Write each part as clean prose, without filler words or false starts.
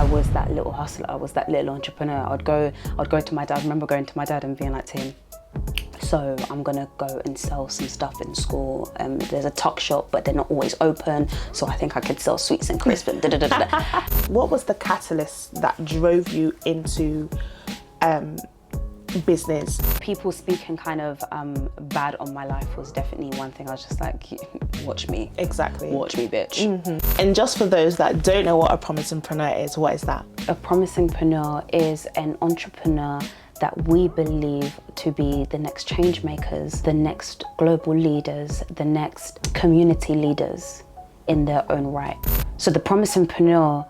I was that little hustler, I was that little entrepreneur. I'd go to my dad. I remember going to my dad and being like to him, so I'm gonna go and sell some stuff in school. There's a tuck shop, but they're not always open, so I think I could sell sweets and crisps and da-da-da-da. What was the catalyst that drove you into business? People speaking kind of bad on my life was definitely one thing. I was just like, watch me. Exactly. Watch me, bitch. Mm-hmm. And just for those that don't know what a promisingpreneur is, what is that? A promisingpreneur is an entrepreneur that we believe to be the next change makers, the next global leaders, the next community leaders in their own right. So the promisingpreneur,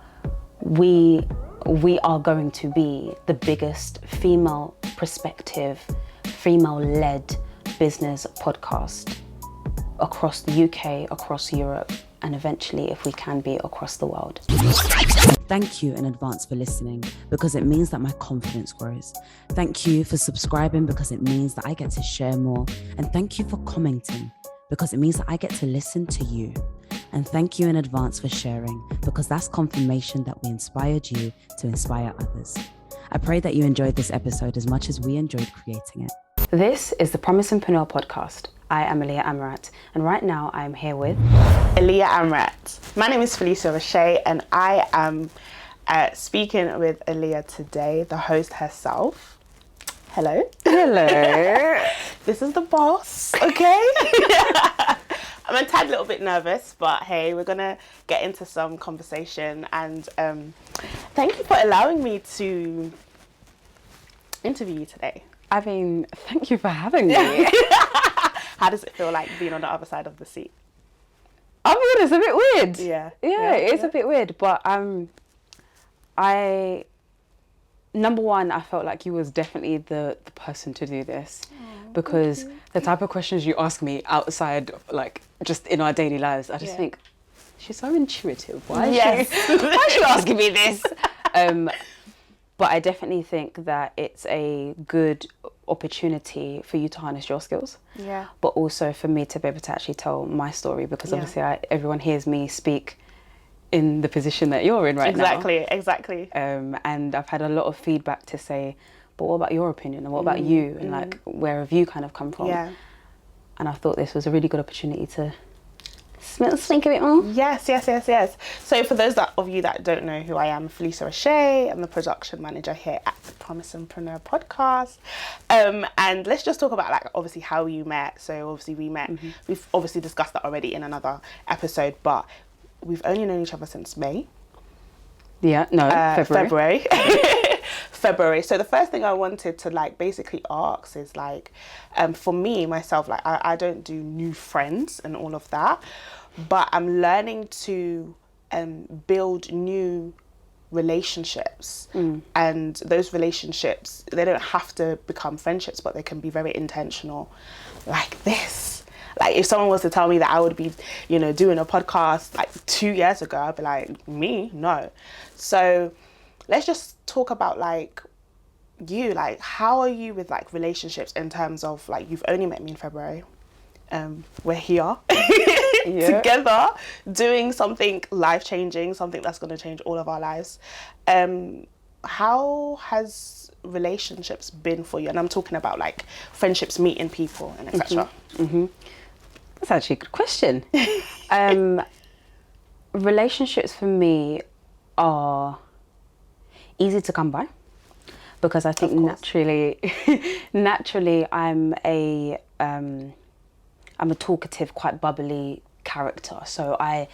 we are going to be the biggest female perspective, female-led business podcast across the UK, across Europe, and eventually, if we can be, across the world. Thank you in advance for listening, because it means that my confidence grows. Thank you for subscribing, because it means that I get to share more. And thank you for commenting, because it means that I get to listen to you. And thank you in advance for sharing, because that's confirmation that we inspired you to inspire others. I pray that you enjoyed this episode as much as we enjoyed creating it. This is the Promisingpreneur Podcast. I am Aahliyah Amerat, and right now I am here with Aahliyah Amerat. My name is Phylisia Rushà, and I am speaking with Aahliyah today, the host herself. Hello. Hello. This is the boss, okay? I'm a tad little bit nervous, but hey, we're gonna get into some conversation, and thank you for allowing me to interview you today. I mean, thank you for having me. How does it feel like being on the other side of the seat? I'll be honest, it's a bit weird. Yeah, It's a bit weird, but number one, I felt like you was definitely the person to do this, because the type of questions you ask me outside, like just in our daily lives, I just think, she's so intuitive. Why is she asking me this? But I definitely think that it's a good opportunity for you to harness your skills. Yeah. But also for me to be able to actually tell my story, because obviously everyone hears me speak in the position that you're in right now. Exactly. And I've had a lot of feedback to say, but what about your opinion, and what about you, and like, where have you kind of come from? Yeah. And I thought this was a really good opportunity to speak a bit more. Yes. So for those of you that don't know who I am, Phylisia Rushà, I'm the production manager here at the Promisingpreneur Podcast. And let's just talk about, like, obviously how you met. So obviously we met, we've obviously discussed that already in another episode, but we've only known each other since May. Yeah, no, February. February. So the first thing I wanted to, like, basically ask is, like, for me, myself, like, I don't do new friends and all of that, but I'm learning to build new relationships. And those relationships, they don't have to become friendships, but they can be very intentional, like this. Like, if someone was to tell me that I would be, doing a podcast like 2 years ago, I'd be like, me? No. So let's just talk about, like, you, like, how are you with, like, relationships in terms of, like, you've only met me in February. We're here together doing something life-changing, something that's going to change all of our lives. How has relationships been for you? And I'm talking about, like, friendships, meeting people, and etc. That's actually a good question. Relationships for me are easy to come by, because I think naturally I'm a talkative, quite bubbly character. So I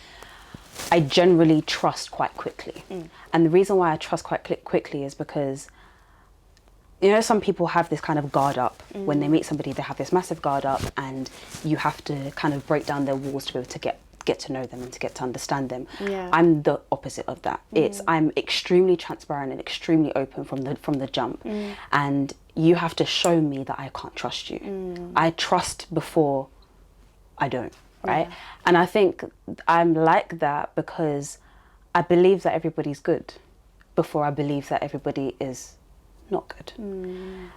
generally trust quite quickly. And the reason why I trust quite quickly is because, some people have this kind of guard up. When they meet somebody, they have this massive guard up, and you have to kind of break down their walls to be able to get to know them and to get to understand them. I'm the opposite of that. I'm extremely transparent and extremely open from the jump, and you have to show me that I can't trust you. I trust before I don't, right? And I think I'm like that because I believe that everybody's good before I believe that everybody is not good.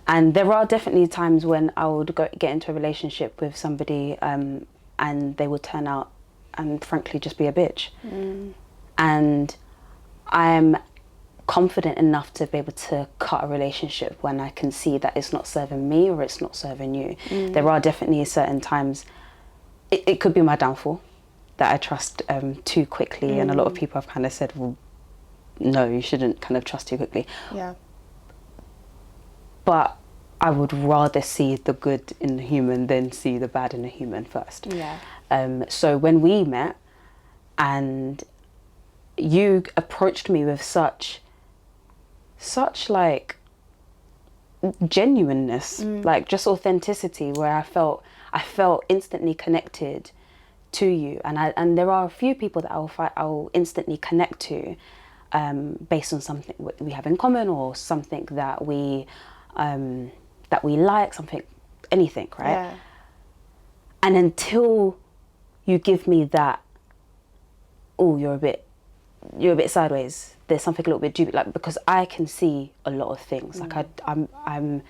And there are definitely times when I would get into a relationship with somebody and they would turn out and frankly just be a bitch. And I'm confident enough to be able to cut a relationship when I can see that it's not serving me or it's not serving you. There are definitely certain times, it could be my downfall, that I trust too quickly, and a lot of people have kind of said, well, no, you shouldn't kind of trust too quickly. Yeah. But I would rather see the good in the human than see the bad in the human first. Yeah. So when we met and you approached me with such like genuineness, like just authenticity, where I felt instantly connected to you, and there are a few people that I'll instantly connect to based on something we have in common, or something that we like, something, anything, right? Yeah. And until you give me that, oh, you're a bit sideways, there's something a little bit dubious, like, because I can see a lot of things. Like I'm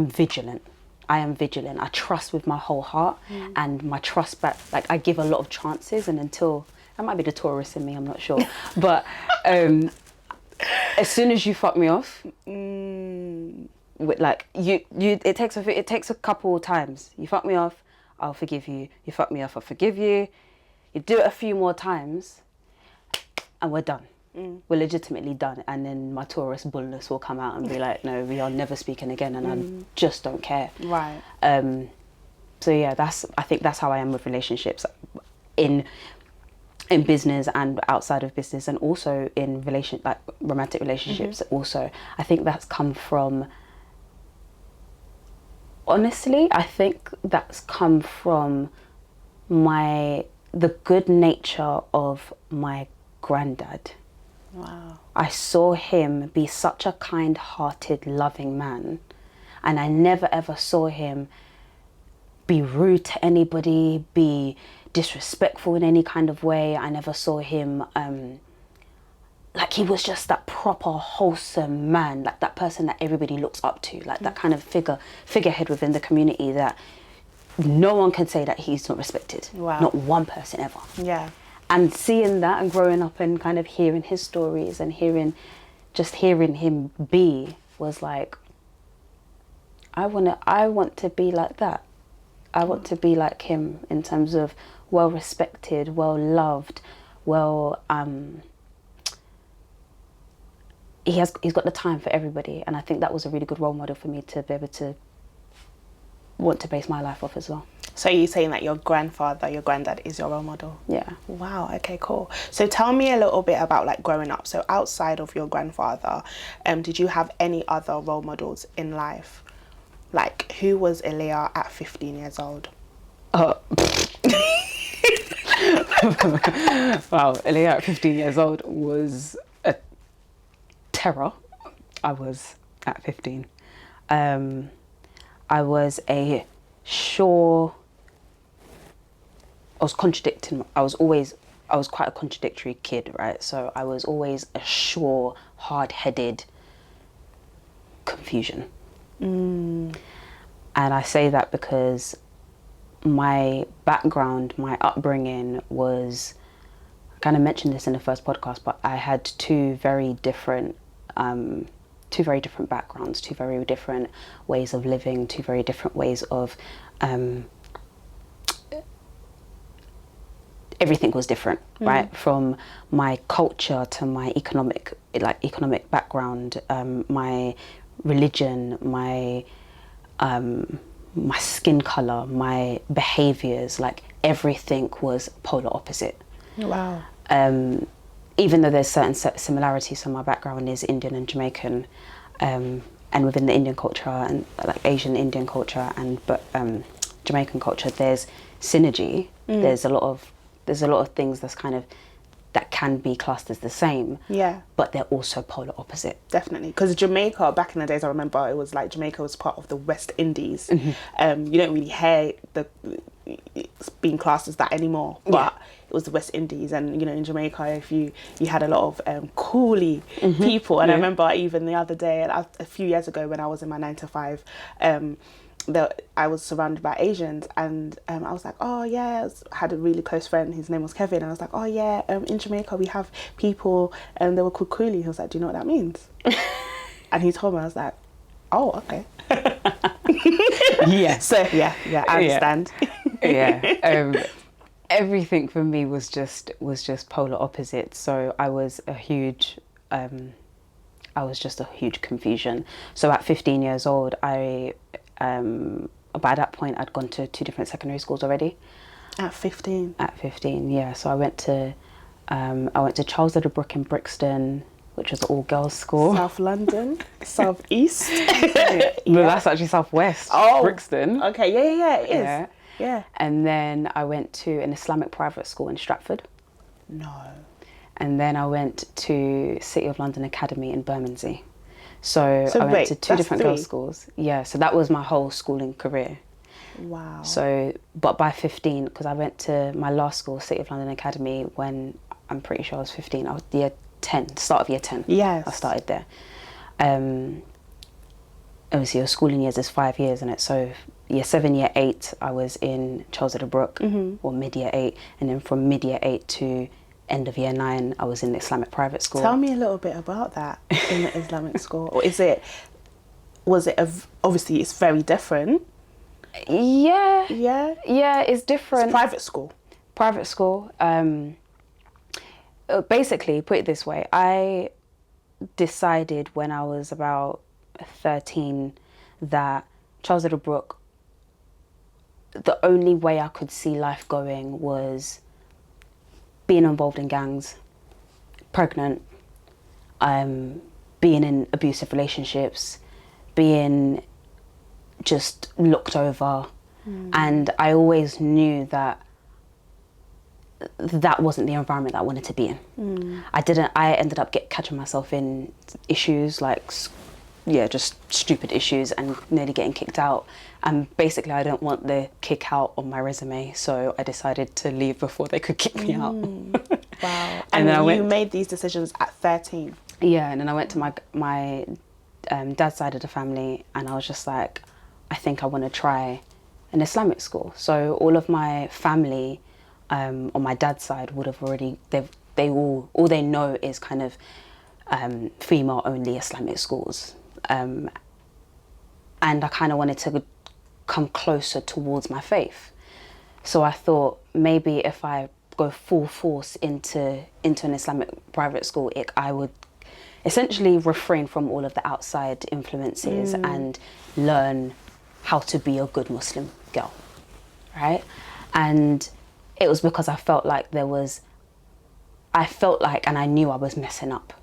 vigilant. I am vigilant. I trust with my whole heart, and my trust back, like, I give a lot of chances, and until, that might be the tourist in me, I'm not sure. But as soon as you fuck me off, with, like, it takes a couple times. You fuck me off, I'll forgive you. You fuck me off, I'll forgive you. You do it a few more times, and we're done. We're legitimately done. And then my tourist bullness will come out and be like, no, we are never speaking again, and I just don't care. Right. So yeah, I think that's how I am with relationships, in business and outside of business, and also in like romantic relationships. Also, I think that's come from, honestly, I think that's come from the good nature of my granddad. Wow. I saw him be such a kind-hearted, loving man, and I never ever saw him be rude to anybody, be disrespectful in any kind of way. I never saw him like, he was just that proper wholesome man, like that person that everybody looks up to, like that kind of figurehead within the community that no one can say that he's not respected. Wow. Not one person ever. Yeah. And seeing that and growing up and kind of hearing his stories and hearing him be, was like, I want to be like that. I want to be like him in terms of well respected, well loved, he's got the time for everybody, and I think that was a really good role model for me to be able to want to base my life off as well. So you're saying that your granddad is your role model? Yeah. Wow, okay, cool. So tell me a little bit about, like, growing up. So outside of your grandfather, did you have any other role models in life? Like, who was Aahliyah at 15 years old? Wow, Aahliyah at 15 years old was a terror. I was at 15. I was quite a contradictory kid, right? So I was always a sure, hard-headed confusion. And I say that because my background, my upbringing was, I kind of mentioned this in the first podcast, but I had two very different backgrounds, two very different ways of living, two very different ways of, everything was different, right? From my culture to my economic background, my religion, my skin color, my behaviors, like everything was polar opposite. Wow. Even though there's certain similarities, so my background is Indian and Jamaican, and within the Indian culture and like Asian Indian culture and Jamaican culture, there's synergy. There's a lot of things that can be classed as the same. Yeah. But they're also polar opposite. Definitely, because Jamaica, back in the days, I remember it was like Jamaica was part of the West Indies. You don't really hear it's being classed as that anymore, but it was the West Indies. And in Jamaica, if you had a lot of coolie people, and I remember even the other day, a few years ago, when I was in my 9 to 5, I was surrounded by Asians, and I was like, oh yeah, I had a really close friend, his name was Kevin, and I was like, oh yeah, in Jamaica we have people, and they were called coolie. He was like, do you know what that means? And he told me. I was like, oh, okay. Yeah. So yeah, I understand. Yeah. Everything for me was just polar opposites. So I was just a huge confusion. So at 15 years old, by that point I'd gone to 2 different secondary schools already. At 15? At 15, yeah. So I went to Charles Little Brook in Brixton, which was an all-girls school. South London? South East? No, that's actually Southwest. Oh, Brixton. Okay, yeah, it is. Yeah. And then I went to an Islamic private school in Stratford. No. And then I went to City of London Academy in Bermondsey. So I went to 2 different girls' schools. Yeah, so that was my whole schooling career. Wow. So, but by 15, because I went to my last school, City of London Academy, when I'm pretty sure I was 15. I was year 10, start of year 10. Yes. I started there. Obviously, your schooling years is 5 years, isn't it? So year 7, year 8, I was in Charles Little Brook, or mid-year 8. And then from mid-year 8 to end of year 9, I was in the Islamic private school. Tell me a little bit about that in the Islamic school. Or obviously it's very different. Yeah. Yeah? Yeah, it's different. It's private school. Private school. Basically, put it this way, I decided when I was about 13 that Charles Little Brook, the only way I could see life going was being involved in gangs, pregnant, being in abusive relationships, being just looked over. And I always knew that wasn't the environment that I wanted to be in. I ended up catching myself in issues like, just stupid issues and nearly getting kicked out. And basically I don't want the kick out on my resume, so I decided to leave before they could kick me out. Wow. And then you made these decisions at 13? Yeah, and then I went to my dad's side of the family, and I was just like, I think I want to try an Islamic school. So all of my family on my dad's side would have already, all they know is kind of female only Islamic schools. And I kind of wanted to come closer towards my faith. So I thought maybe if I go full force into an Islamic private school, I would essentially refrain from all of the outside influences and learn how to be a good Muslim girl, right? And it was because I felt like and I knew I was messing up.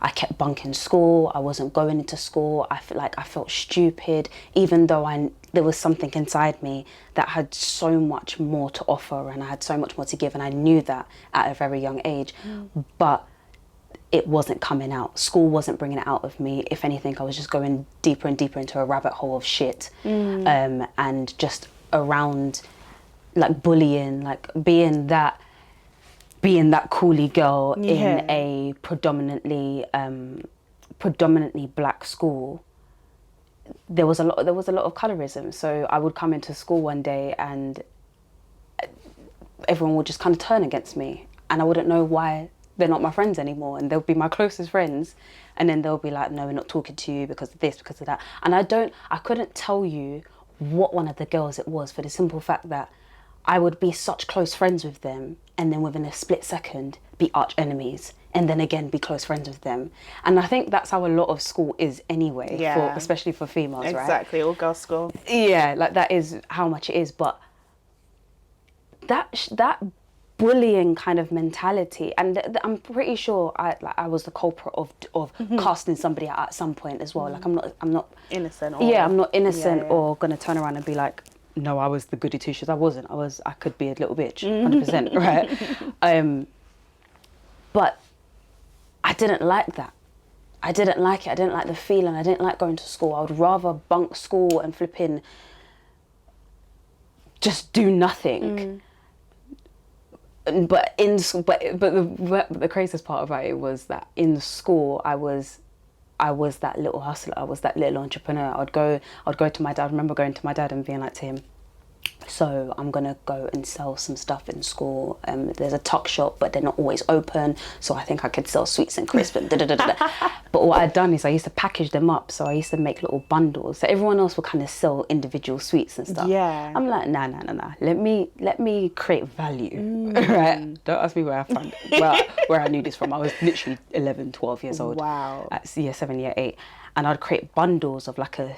I kept bunking school. I wasn't going into school. I felt stupid, even though there was something inside me that had so much more to offer, and I had so much more to give, and I knew that at a very young age. But it wasn't coming out. School wasn't bringing it out of me. If anything, I was just going deeper and deeper into a rabbit hole of shit, and just around, like, bullying, like being that coolie girl in a predominantly black school. There was a lot of colorism. So I would come into school one day and everyone would just kind of turn against me, and I wouldn't know why they're not my friends anymore, and they'll be my closest friends, and then they'll be like, no, we're not talking to you because of this, because of that. And I couldn't tell you what one of the girls it was, for the simple fact that I would be such close friends with them, and then within a split second be arch enemies, and then again be close friends with them. And I think that's how a lot of school is anyway, especially for females, right? Exactly, all girls school. Yeah, like that is how much it is. But that bullying kind of mentality, and I'm pretty sure I was the culprit of casting somebody out at some point as well. Like I'm not innocent. I'm not innocent or gonna turn around and be like, no, I was the goody two shoes. I wasn't. I could be a little bitch, 100%, right? But I didn't like that. I didn't like it. I didn't like the feeling. I didn't like going to school. I would rather bunk school and flipping just do nothing. But the craziest part about it was that in school I was I was that little hustler. I was that little entrepreneur. I'd go to my dad. I remember going to my dad and being like to him, so I'm gonna go and sell some stuff in school. There's a tuck shop, but they're not always open, so I think I could sell sweets and crisps and da-da-da-da. But what I'd done is I used to package them up, so I used to make little bundles. So everyone else would kind of sell individual sweets and stuff. Yeah. I'm like, nah. Let me create value, right? Don't ask me where I found where I knew this from. I was literally 11, 12 years old. Wow. At year 7, year 8, and I'd create bundles of like a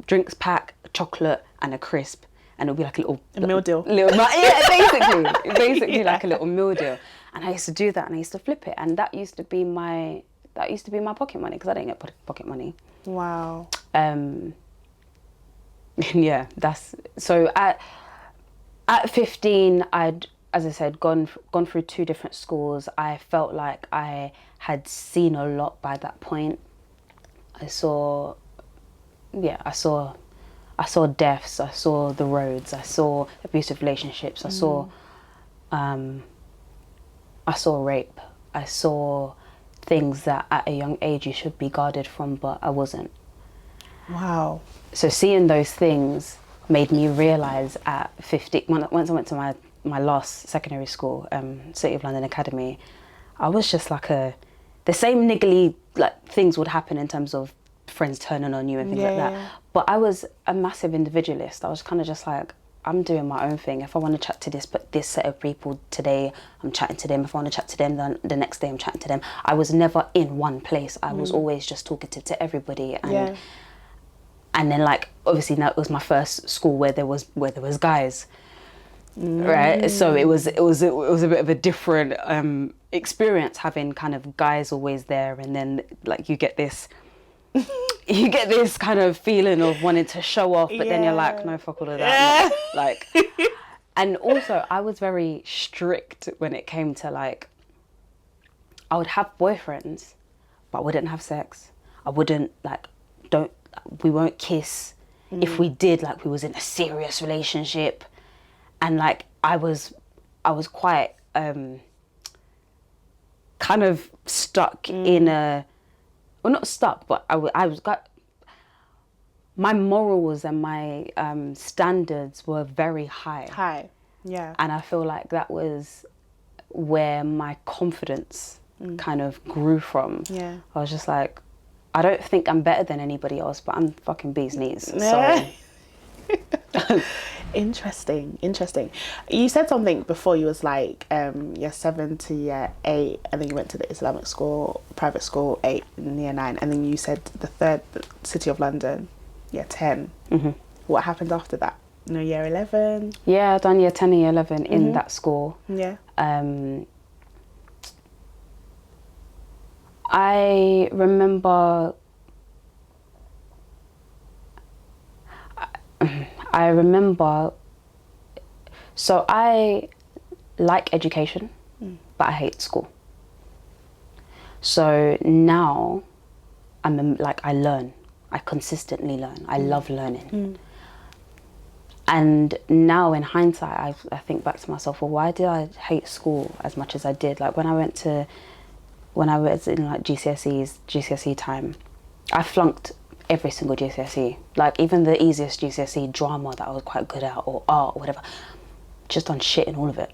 drinks pack, a chocolate, and a crisp. And it'll be like a meal deal. Basically like a little meal deal. And I used to do that, and I used to flip it, and that used to be my pocket money, because I didn't get pocket money. Wow. Yeah, that's so. At 15, I'd, as I said, gone through 2 different schools. I felt like I had seen a lot by that point. I saw deaths, I saw the roads, I saw abusive relationships, I saw rape, I saw things that at a young age you should be guarded from, but I wasn't. Wow. So seeing those things made me realise at 15, once I went to my last secondary school, City of London Academy, I was just like the same niggly like things would happen in terms of friends turning on you and things like that. Yeah. But I was a massive individualist. I was kind of just like, I'm doing my own thing. If I want to chat to this set of people today, I'm chatting to them. If I want to chat to them, then the next day I'm chatting to them. I was never in one place. I was always just talking to everybody. And and then like obviously that was my first school where there was guys, right? So it was a bit of a different experience having kind of guys always there, and then like you get this kind of feeling of wanting to show off, but then you're like, no, fuck all of that. Like, and also I was very strict when it came to like, I would have boyfriends, but I wouldn't have sex. I wouldn't we won't kiss. If we did, like we was in a serious relationship, and like I was quite kind of stuck in a. Well, not stuck, but my morals and my standards were very high. High, yeah. And I feel like that was where my confidence kind of grew from. Yeah. I was just like, I don't think I'm better than anybody else, but I'm fucking bee's knees. So. Interesting. You said something before. You was like year 7 to year 8, and then you went to the Islamic school, private school, 8 and year 9, and then you said the third, City of London, year 10. Mm-hmm. What happened after that? No, year 11. Yeah, I done year 10 and year 11 in that school. Yeah. I remember. So I like education, but I hate school. So now I learn. I consistently learn. I love learning. And now in hindsight, I think back to myself, well, why did I hate school as much as I did? Like when I was in like GCSE time, I flunked every single GCSE. Like even the easiest GCSE, drama, that I was quite good at, or art or whatever, just done shit in all of it.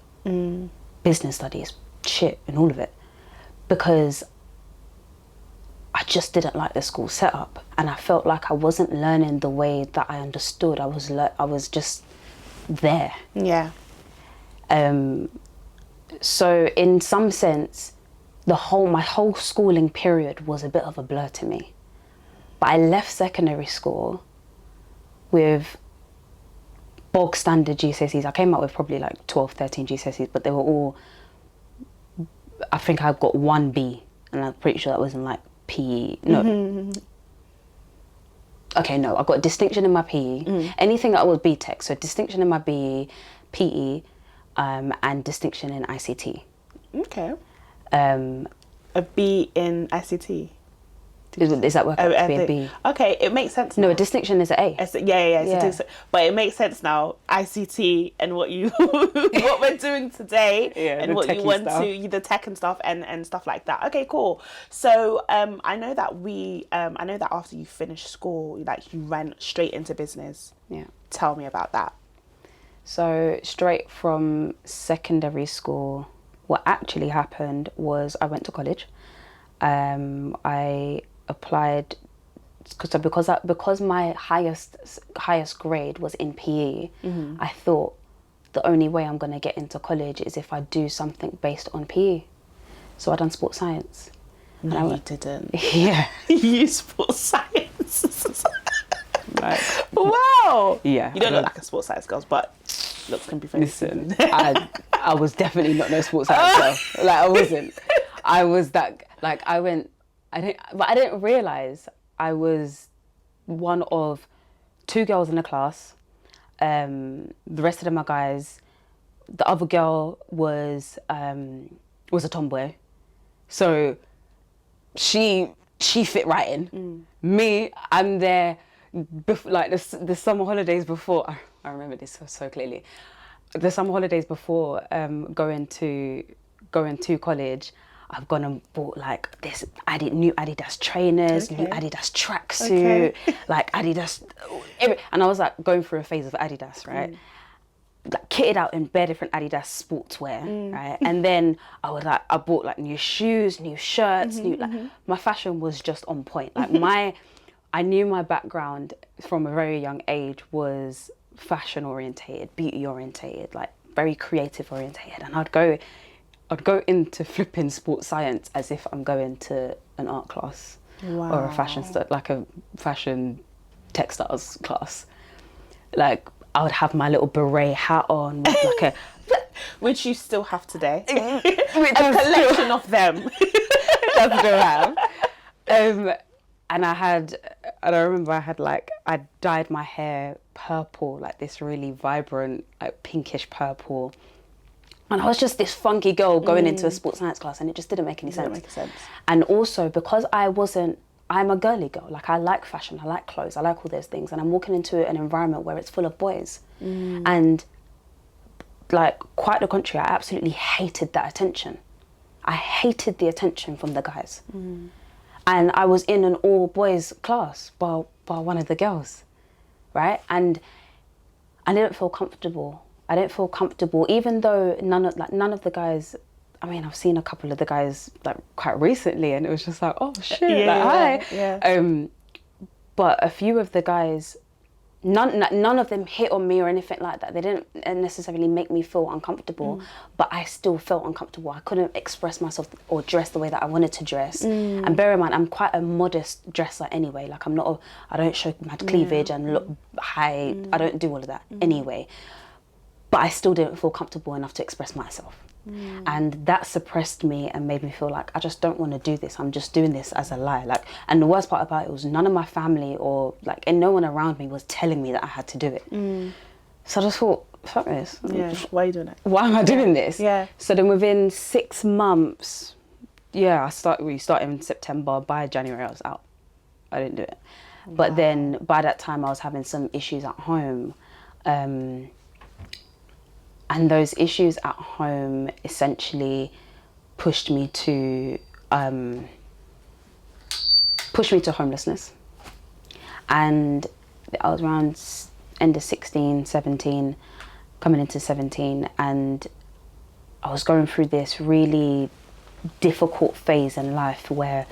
Business studies, shit in all of it, because I just didn't like the school setup, and I felt like I wasn't learning the way that I understood. I was just there. Yeah. So in some sense, my whole schooling period was a bit of a blur to me. But I left secondary school with bog standard GCSEs. I came out with probably like 12, 13 GCSEs, but they were all, I think I got 1 B, and I'm pretty sure that was in like PE. No. Okay, no, I got a distinction in my PE. Anything that was BTEC, so distinction in my BE, PE, and distinction in ICT. Okay. A B in ICT. Is that work out to be a B? Okay, it makes sense. No, a distinction is an A. But it makes sense now. ICT and what we're doing today, and what you want stuff. The tech and stuff, and stuff like that. Okay, cool. So I know that after you finished school, like you ran straight into business. Yeah. Tell me about that. So straight from secondary school, what actually happened was I went to college. I applied because my highest grade was in PE. I thought the only way I'm going to get into college is if I do something based on PE. So I done sports science. No, you didn't. Yeah. You sports science. Like, wow. Yeah. You don't look like a sports science girl, but looks can be very Listen, I was definitely not no sports science girl. Like I wasn't. I was that, like I didn't realise I was one of 2 girls in the class. The rest of them are guys. The other girl was a tomboy. So she fit right in. Me, I'm there, like the summer holidays before, I remember this so clearly. The summer holidays before going to college, I've gone and bought like this new Adidas trainers, new Adidas tracksuit, like Adidas, and I was like going through a phase of Adidas, right? Like kitted out in bare different Adidas sportswear, right? And then I bought like new shoes, new shirts, my fashion was just on point. Like I knew my background from a very young age was fashion orientated, beauty orientated, like very creative orientated, and I'd go into flipping sports science as if I'm going to an art class or a fashion textiles class. Like I would have my little beret hat on with like which you still have today. A collection of them. That's still have. And I remember I dyed my hair purple, like this really vibrant, like pinkish purple. And I was just this funky girl going into a sports science class, and it just didn't make any sense. And also because I'm a girly girl. Like I like fashion, I like clothes, I like all those things. And I'm walking into an environment where it's full of boys. And like quite the contrary, I absolutely hated that attention. I hated the attention from the guys. And I was in an all boys class by one of the girls, right? And I didn't feel comfortable. Even though none of the guys, I mean, I've seen a couple of the guys like quite recently, and it was just like, oh shit, hi. But a few of the guys, none of them hit on me or anything like that. They didn't necessarily make me feel uncomfortable, but I still felt uncomfortable. I couldn't express myself or dress the way that I wanted to dress. And bear in mind, I'm quite a modest dresser anyway. Like I don't show my cleavage and look high. I don't do all of that anyway. But I still didn't feel comfortable enough to express myself. And that suppressed me and made me feel like I just don't want to do this. I'm just doing this as a lie. Like, and the worst part about it was none of my family and no one around me was telling me that I had to do it. So I just thought, fuck this. Yeah. Why are you doing it? Why am I doing this? Yeah. So then within 6 months, we started in September. By January I was out. I didn't do it. Wow. But then by that time I was having some issues at home. And those issues at home essentially pushed me to homelessness. And I was around end of 16, 17, coming into 17, and I was going through this really difficult phase in life where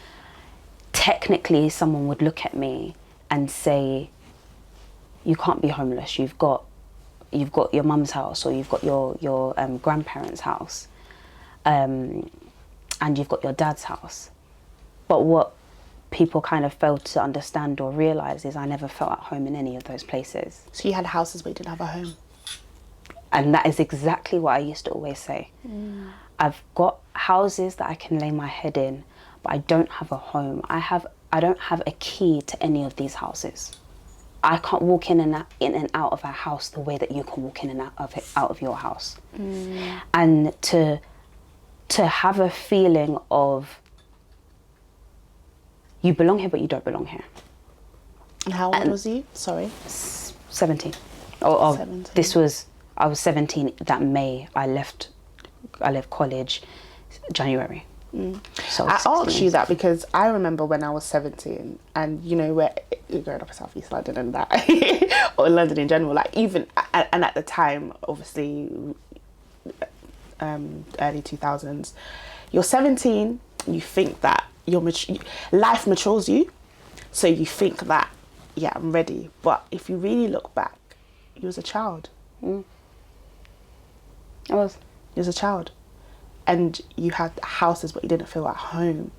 technically someone would look at me and say, you can't be homeless, you've got your mum's house, or you've got your grandparents' house, and you've got your dad's house. But what people kind of failed to understand or realise is I never felt at home in any of those places. So you had houses but you didn't have a home? And that is exactly what I used to always say. I've got houses that I can lay my head in, but I don't have a home. I don't have a key to any of these houses. I can't walk in and out of a house the way that you can walk in and out of your house. And to have a feeling of you belong here, but you don't belong here. And how old was you? Sorry. 17. 17. I was 17 that May. I left college January. So I asked you that because I remember when I was 17 and, you know, we're growing up in South East London and that, or London in general, like even, and at the time, obviously, early 2000s, you're 17, you think that life matures you, so you think that, yeah, I'm ready. But if you really look back, you was a child. I was. You was a child. And you had houses, but you didn't feel at home.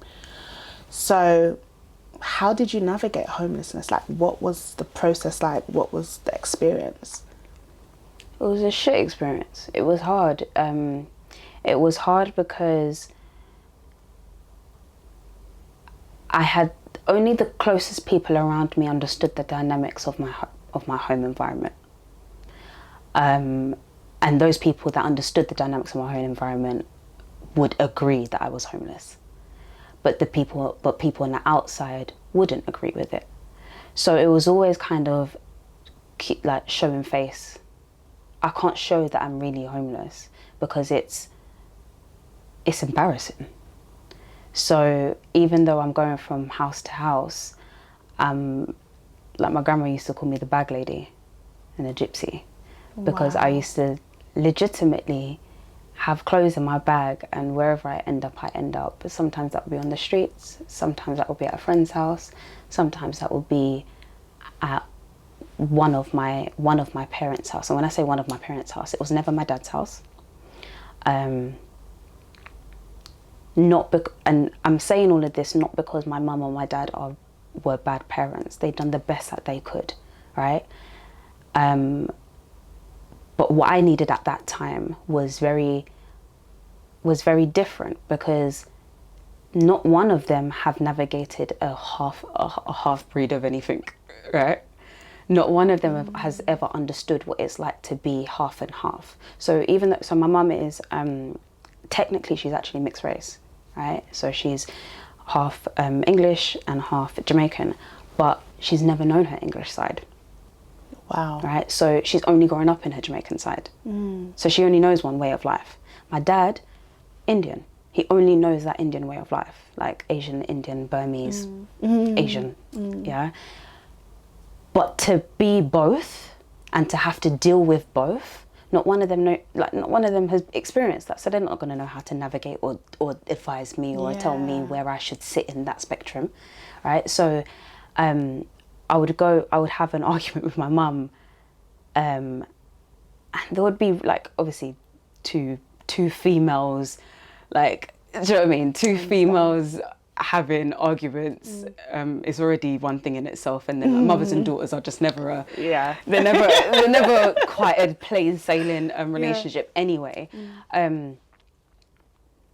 So how did you navigate homelessness? Like, what was the process like? What was the experience? It was a shit experience. It was hard. It was hard because I had only the closest people around me understood the dynamics of my home environment. And those people that understood the dynamics of my home environment would agree that I was homeless, but people on the outside wouldn't agree with it. So it was always kind of like showing face. I can't show that I'm really homeless because it's embarrassing. So even though I'm going from house to house, like my grandma used to call me the bag lady and the gypsy, because I used to legitimately have clothes in my bag, and wherever I end up, I end up. But sometimes that would be on the streets, sometimes that would be at a friend's house, sometimes that would be at one of my parents' house. And when I say one of my parents' house, it was never my dad's house. And I'm saying all of this not because my mum or my dad were bad parents. They'd done the best that they could, right? But what I needed at that time was very different, because not one of them have navigated a half breed of anything, right? Not one of them has ever understood what it's like to be half and half. So my mum is technically she's actually mixed race, right? So she's half English and half Jamaican, but she's never known her English side. Wow. Right, so she's only grown up in her Jamaican side. So she only knows one way of life. My dad, Indian. He only knows that Indian way of life, like Asian, Indian, Burmese, Asian, yeah. But to be both and to have to deal with both, not one of them has experienced that, so they're not going to know how to navigate or advise me or tell me where I should sit in that spectrum, right? So, I would have an argument with my mum, and there would be like obviously two females, like, do you know what I mean? Two females having arguments is already one thing in itself, and then mothers and daughters are just never they're never quite a plain sailing relationship anyway.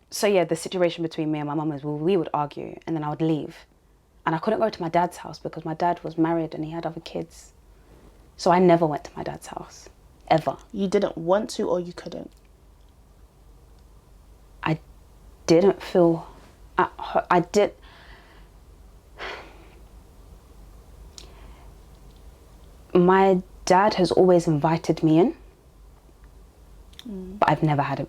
So yeah, the situation between me and my mum was, well, we would argue and then I would leave. And I couldn't go to my dad's house because my dad was married and he had other kids. So I never went to my dad's house, ever. You didn't want to, or you couldn't? I didn't feel at home. I did. My dad has always invited me in, but I've never had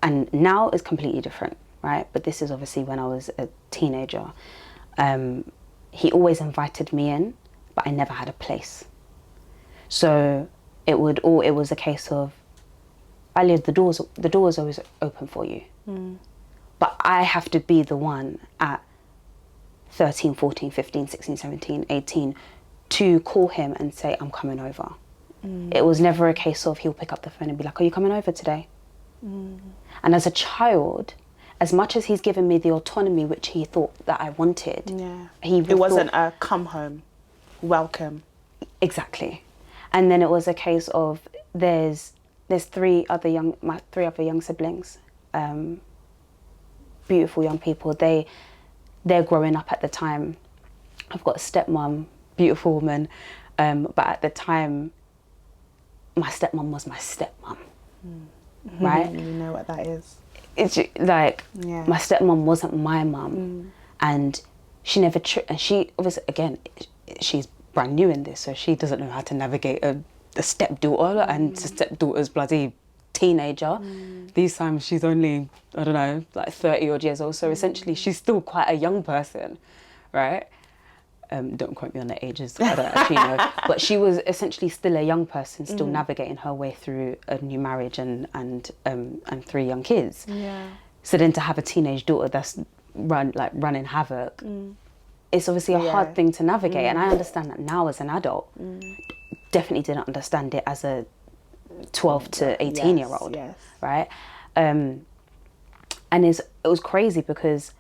and now it's completely different, right? But this is obviously when I was a teenager. He always invited me in, but I never had a place. So it was a case of, Aahliyah, the door's always open for you. But I have to be the one at 13, 14, 15, 16, 17, 18 to call him and say, I'm coming over. It was never a case of he'll pick up the phone and be like, are you coming over today? And as a child, as much as he's given me the autonomy which he thought that I wanted, it wasn't a come home, welcome. Exactly. And then it was a case of there's my three other young siblings, beautiful young people. They're growing up at the time. I've got a stepmom, beautiful woman, but at the time, my stepmom was my stepmom, right? You know what that is. It's like my stepmom wasn't my mum, and she never, and she obviously, again, she's brand new in this, so she doesn't know how to navigate a stepdaughter, and the stepdaughter's bloody teenager. These times she's only, I don't know, like 30 odd years old, so essentially she's still quite a young person, right? Don't quote me on the ages, I don't actually know. But she was essentially still a young person, still navigating her way through a new marriage and 3 young kids. Yeah. So then to have a teenage daughter that's running havoc, it's obviously a hard thing to navigate. And I understand that now as an adult. Definitely didn't understand it as a 12 to 18-year-old, right? And it was crazy because,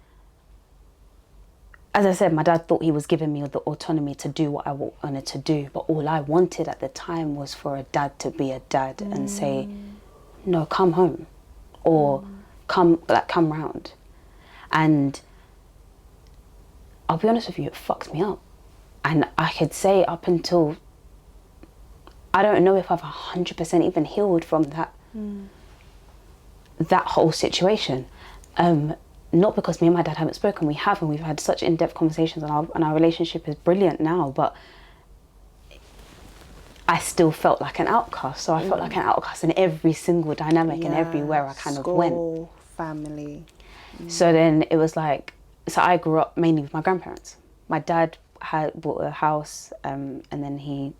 as I said, my dad thought he was giving me the autonomy to do what I wanted to do, but all I wanted at the time was for a dad to be a dad and say, no, come home, or come round. And I'll be honest with you, it fucked me up. And I could say up until, I don't know if I've 100% even healed from that whole situation. Not because me and my dad haven't spoken, we have, and we've had such in-depth conversations, and our relationship is brilliant now, but I still felt like an outcast. So I felt like an outcast in every single dynamic and everywhere I kind of went. School, family. So then it was like, so I grew up mainly with my grandparents. My dad had bought a house, and then he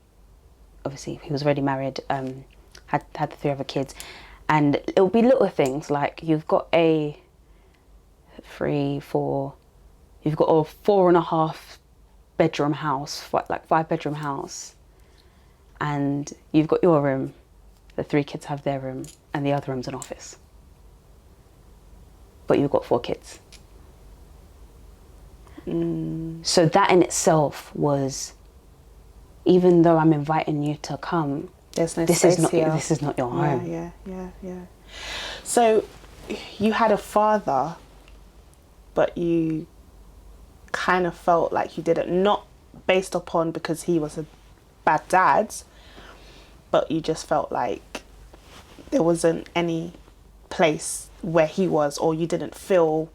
was already married, had the 3 other kids, and it would be little things like you've got a 4.5 bedroom house, like 5-bedroom house, and you've got your room, the 3 kids have their room, and the other room's an office. But you've got 4 kids. So that in itself was, even though I'm inviting you to come, there's no this space is this is not your home. Yeah. So you had a father, but you kind of felt like you didn't, not based upon because he was a bad dad, but you just felt like there wasn't any place where he was, or you didn't feel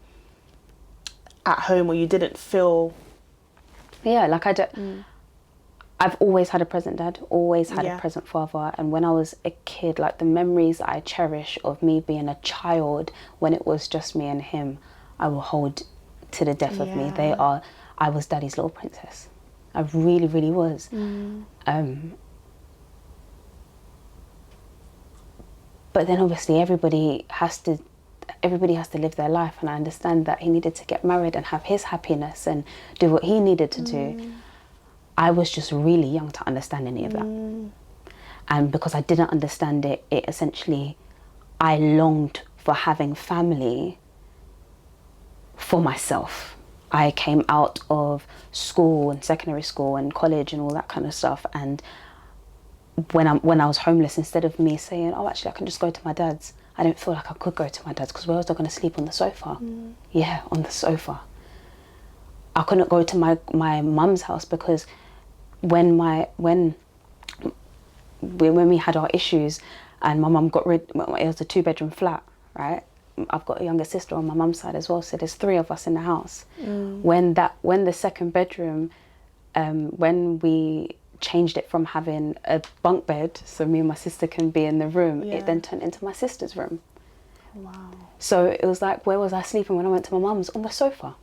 at home, or you didn't feel... Yeah, like I've always had a present dad, always had a present father, and when I was a kid, like the memories I cherish of me being a child when it was just me and him, I will hold to the death of me. I was daddy's little princess. I really, really was. But then obviously everybody has to live their life, and I understand that he needed to get married and have his happiness and do what he needed to do. I was just really young to understand any of that. And because I didn't understand it, essentially, I longed for having family for myself. I came out of school and secondary school and college and all that kind of stuff, and when I was homeless, instead of me saying, oh, actually I can just go to my dad's, I didn't feel like I could go to my dad's, because where was I going to sleep? On the sofa? Yeah, on the sofa. I couldn't go to my mum's house because when we had our issues and my mum got rid, it was a 2-bedroom flat, right? I've got a younger sister on my mum's side as well, so there's 3 of us in the house. When the 2nd bedroom, when we changed it from having a bunk bed so me and my sister can be in the room, it then turned into my sister's room. Wow. So it was like, where was I sleeping when I went to my mum's? On the sofa.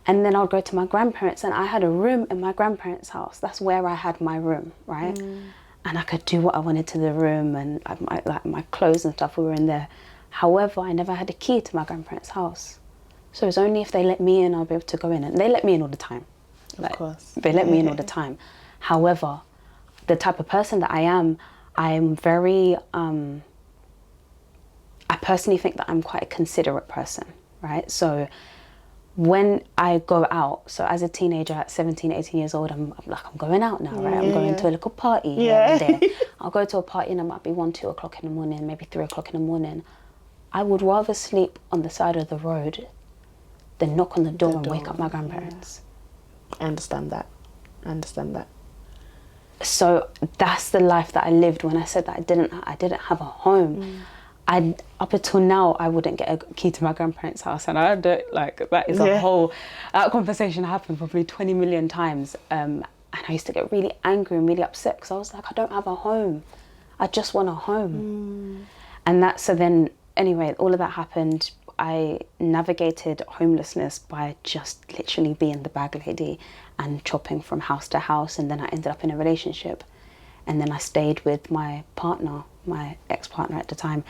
And then I'll go to my grandparents, and I had a room in my grandparents' house. That's where I had my room, right? And I could do what I wanted to the room, and my clothes and stuff were in there. However, I never had a key to my grandparents' house. So it's only if they let me in, I'll be able to go in. And they let me in all the time. Of course. They let me in all the time. However, the type of person that I am very, I personally think that I'm quite a considerate person, right? So when I go out, so as a teenager at 17, 18 years old, I'm going out now, right? I'm going to a little party here and there. I'll go to a party and it might be 1, 2 o'clock in the morning, maybe 3 o'clock in the morning. I would rather sleep on the side of the road than knock on the door and wake up my grandparents. I understand that. So that's the life that I lived when I said that I didn't have a home. up until now, I wouldn't get a key to my grandparents' house, and I don't like that is a whole conversation happened probably 20 million times. And I used to get really angry and really upset because I was like, I don't have a home. I just want a home. And so then anyway, all of that happened. I navigated homelessness by just literally being the bag lady and chopping from house to house, and then I ended up in a relationship, and then I stayed with my partner, my ex-partner at the time.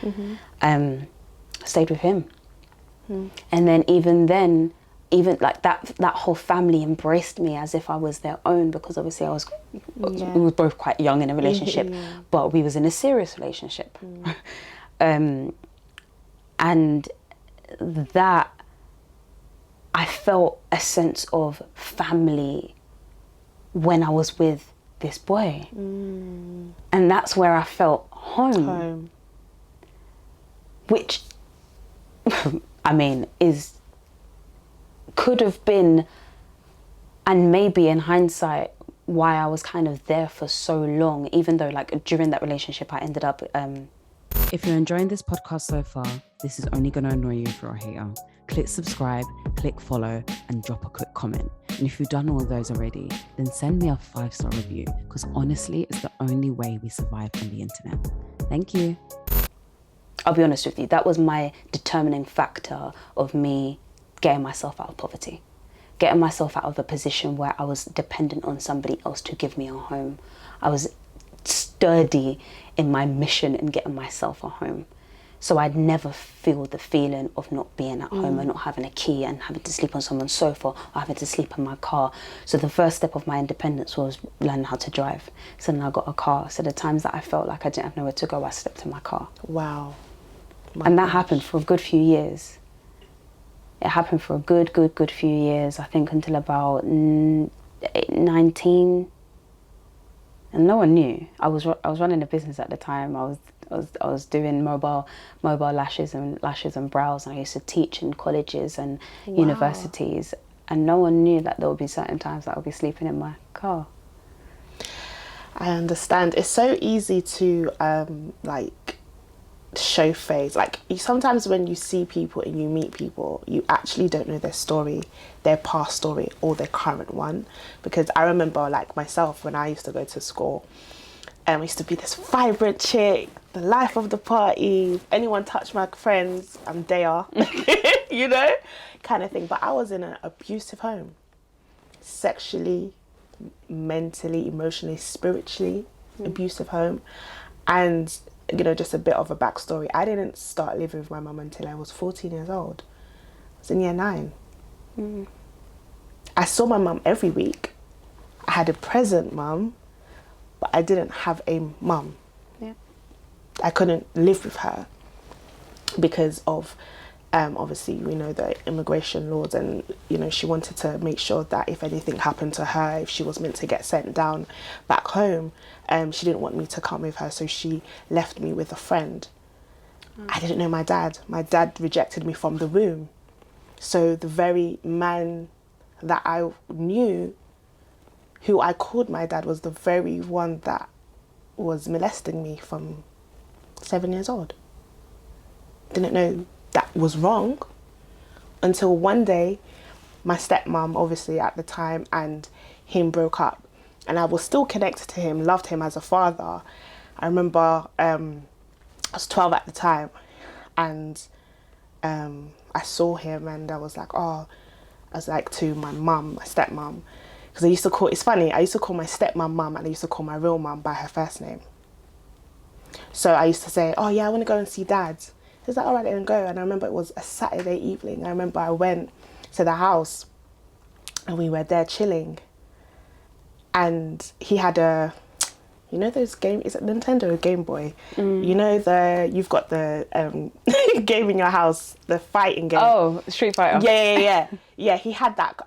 Stayed with him. And then even like that whole family embraced me as if I was their own, because obviously we were both quite young in a relationship, but we was in a serious relationship. And that I felt a sense of family when I was with this boy. And that's where I felt home. Which I mean could have been, and maybe in hindsight, why I was kind of there for so long, even though like during that relationship I ended up If you're enjoying this podcast so far, this is only going to annoy you if you're a hater. Click subscribe, click follow, and drop a quick comment. And if you've done all of those already, then send me a 5-star review, because honestly, it's the only way we survive on the internet. Thank you. I'll be honest with you, that was my determining factor of me getting myself out of poverty, getting myself out of a position where I was dependent on somebody else to give me a home. I was sturdy in my mission in getting myself a home. So I'd never feel the feeling of not being at home and not having a key and having to sleep on someone's sofa or having to sleep in my car. So the first step of my independence was learning how to drive. So then I got a car. So the times that I felt like I didn't have nowhere to go, I slept in my car. Wow. And that happened for a good few years. It happened for a good few years, I think until about 19. And no one knew. I was running a business at the time. I was doing mobile lashes and brows, and I used to teach in colleges and universities, and no one knew that there would be certain times that I would be sleeping in my car. I understand. It's so easy to like show face. Like sometimes when you see people and you meet people, you actually don't know their story, their past story or their current one. Because I remember like myself when I used to go to school, I used to be this vibrant chick, the life of the party. If anyone touched my friends, I'm there, you know, kind of thing. But I was in an abusive home, sexually, mentally, emotionally, spiritually abusive home. And you know, just a bit of a backstory. I didn't start living with my mum until I was 14 years old. I was in year 9. I saw my mum every week. I had a present mum, but I didn't have a mum. Yeah. I couldn't live with her because of, obviously, you know, the immigration laws, and, you know, she wanted to make sure that if anything happened to her, if she was meant to get sent down back home, she didn't want me to come with her, so she left me with a friend. I didn't know my dad. My dad rejected me from the womb. So the very man that I knew, who I called my dad, was the very one that was molesting me from 7 years old. Didn't know that was wrong until one day my stepmom, obviously at the time, and him broke up, and I was still connected to him, loved him as a father. I remember I was 12 at the time, and I saw him, and I was like, oh, I was like to my mum, my stepmom, because I used to call, it's funny, I used to call my stepmom mum, and I used to call my real mum by her first name. So I used to say, oh yeah, I want to go and see dad. He was like, all right, then go. And I remember it was a Saturday evening. I remember I went to the house and we were there chilling. And he had a, you know those game, is it Nintendo or Game Boy? You know you've got the game in your house, the fighting game. Oh, Street Fighter. Yeah. Yeah, he had that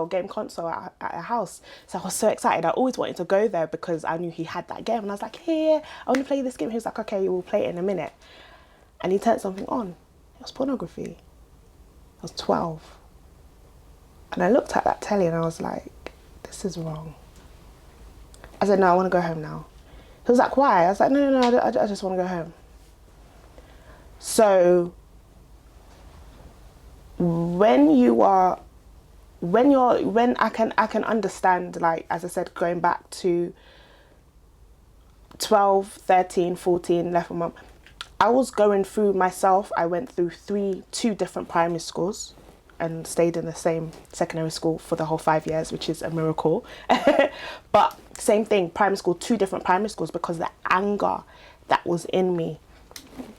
game console at our house. So I was so excited. I always wanted to go there because I knew he had that game. And I was like, here, I want to play this game. He was like, okay, we'll play it in a minute. And he turned something on. It was pornography. I was 12. And I looked at that telly and I was like, this is wrong. I said, no, I want to go home now. He was like, why? I was like, no, I just want to go home. So when I can understand, like, as I said, going back to 12, 13, 14, left my mum, I was going through myself. I went through two different primary schools and stayed in the same secondary school for the whole 5 years, which is a miracle. But same thing, primary school, 2 different primary schools, because the anger that was in me.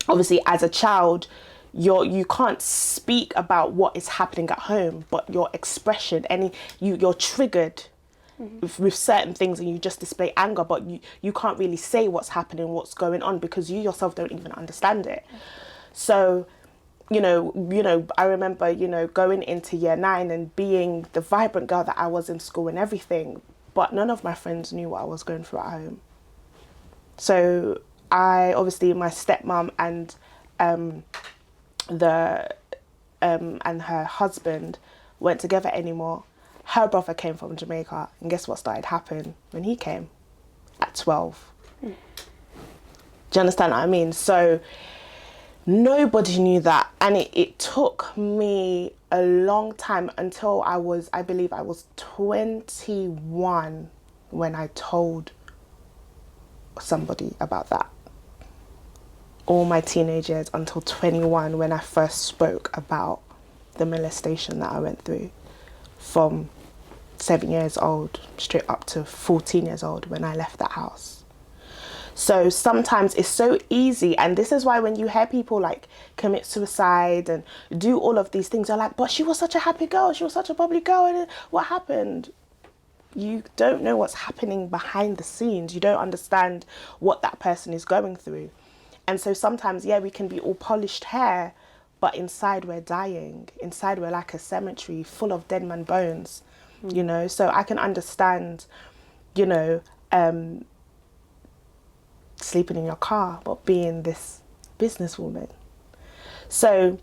Obviously, as a child, you can't speak about what is happening at home, but your expression, you're triggered with certain things, and you just display anger, but you can't really say what's happening, what's going on, because you yourself don't even understand it. So, you know, I remember, going into year 9 and being the vibrant girl that I was in school and everything, but none of my friends knew what I was going through at home. So obviously my stepmom and and her husband weren't together anymore. Her brother came from Jamaica, and guess what started happening when he came? At 12. Do you understand what I mean? So nobody knew that, and it took me a long time until I believe I was 21 when I told somebody about that. All my teenage years until 21 when I first spoke about the molestation that I went through, from 7 years old straight up to 14 years old when I left that house. So sometimes it's so easy, and this is why when you hear people like commit suicide and do all of these things, you're like, but she was such a happy girl, she was such a bubbly girl, and what happened? You don't know what's happening behind the scenes. You don't understand what that person is going through. And so sometimes, we can be all polished hair, but inside we're dying. Inside we're like a cemetery full of dead man bones, So I can understand, sleeping in your car, but being this businesswoman. So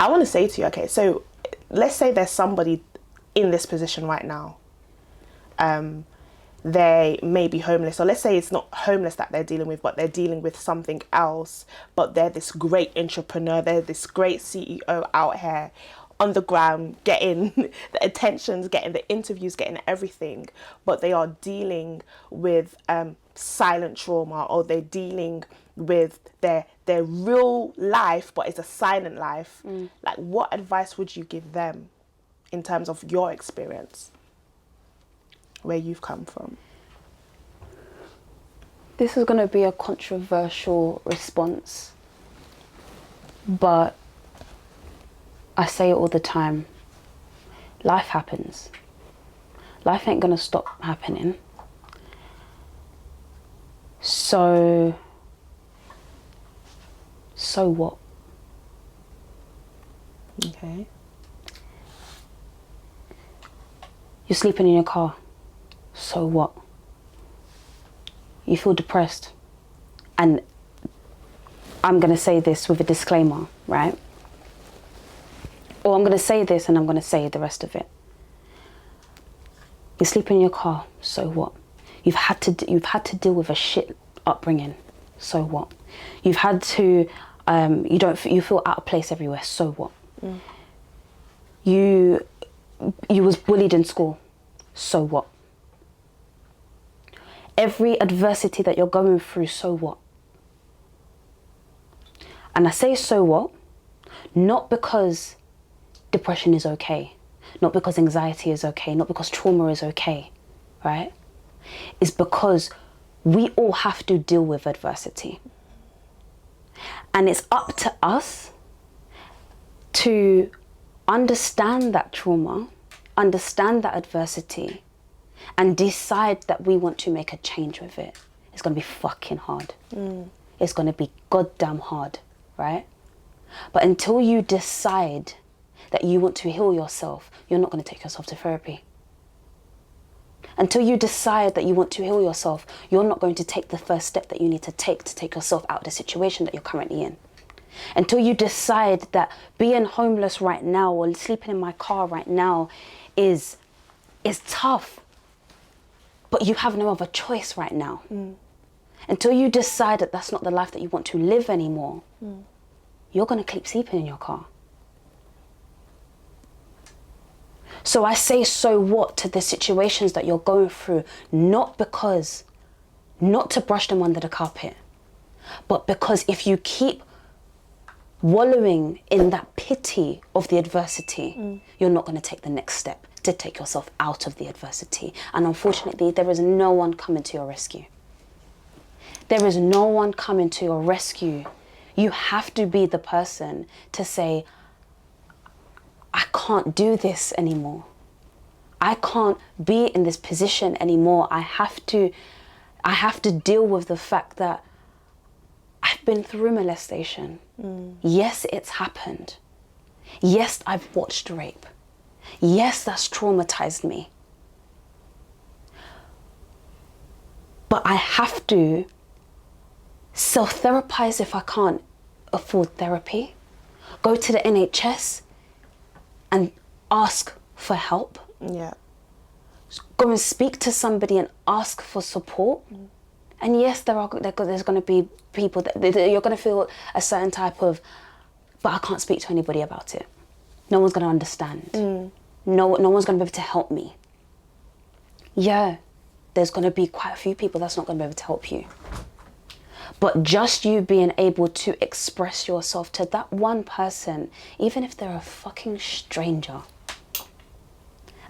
I want to say to you, okay, so let's say there's somebody in this position right now. They may be homeless, or let's say it's not homeless that they're dealing with, but they're dealing with something else, but they're this great entrepreneur, they're this great CEO out here on the ground, getting the attentions, getting the interviews, getting everything, but they are dealing with silent trauma, or they're dealing with their real life, but it's a silent life. Like, what advice would you give them in terms of your experience, where you've come from? This is going to be a controversial response, but I say it all the time. Life happens. Life ain't going to stop happening. So what? Okay. You're sleeping in your car. So what? You feel depressed. And I'm going to say this with a disclaimer, right? Or I'm going to say this and I'm going to say the rest of it. You're sleeping in your car. So what? You've had to deal with a shit upbringing. So what? You've had to you feel out of place everywhere. So what? You was bullied in school. So what? Every adversity that you're going through, so what? And I say so what, not because depression is okay, not because anxiety is okay, not because trauma is okay, right? It's because we all have to deal with adversity. And it's up to us to understand that trauma, understand that adversity, and decide that we want to make a change with it. It's going to be fucking hard. It's going to be goddamn hard, right? But until you decide that you want to heal yourself, you're not going to take yourself to therapy. Until you decide that you want to heal yourself, you're not going to take the first step that you need to take yourself out of the situation that you're currently in. Until you decide that being homeless right now or sleeping in my car right now is tough, but you have no other choice right now. until you decide that that's not the life that you want to live anymore, you're going to keep sleeping in your car. So I say, so what to the situations that you're going through, not to brush them under the carpet, but because if you keep wallowing in that pity of the adversity, you're not going to take the next step to take yourself out of the adversity. And unfortunately, there is no one coming to your rescue. There is no one coming to your rescue. You have to be the person to say, I can't do this anymore. I can't be in this position anymore. I have to deal with the fact that I've been through molestation. Yes, it's happened. Yes, I've watched rape. Yes, that's traumatized me. But I have to self-therapize if I can't afford therapy. Go to the NHS and ask for help. Yeah. Go and speak to somebody and ask for support. And yes, there's going to be people that you're going to feel a certain type of, but I can't speak to anybody about it. No one's going to understand. No one's going to be able to help me. Yeah, there's going to be quite a few people that's not going to be able to help you. But just you being able to express yourself to that one person, even if they're a fucking stranger,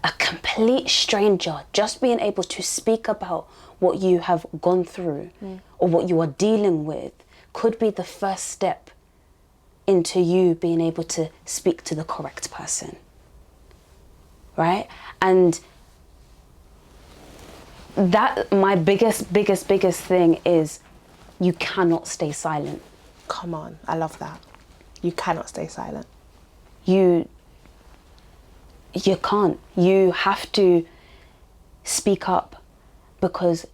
a complete stranger, just being able to speak about what you have gone through or what you are dealing with could be the first step into you being able to speak to the correct person, right? And that, my biggest thing is, you cannot stay silent. Come on, I love that. You cannot stay silent. You can't. You have to speak up, because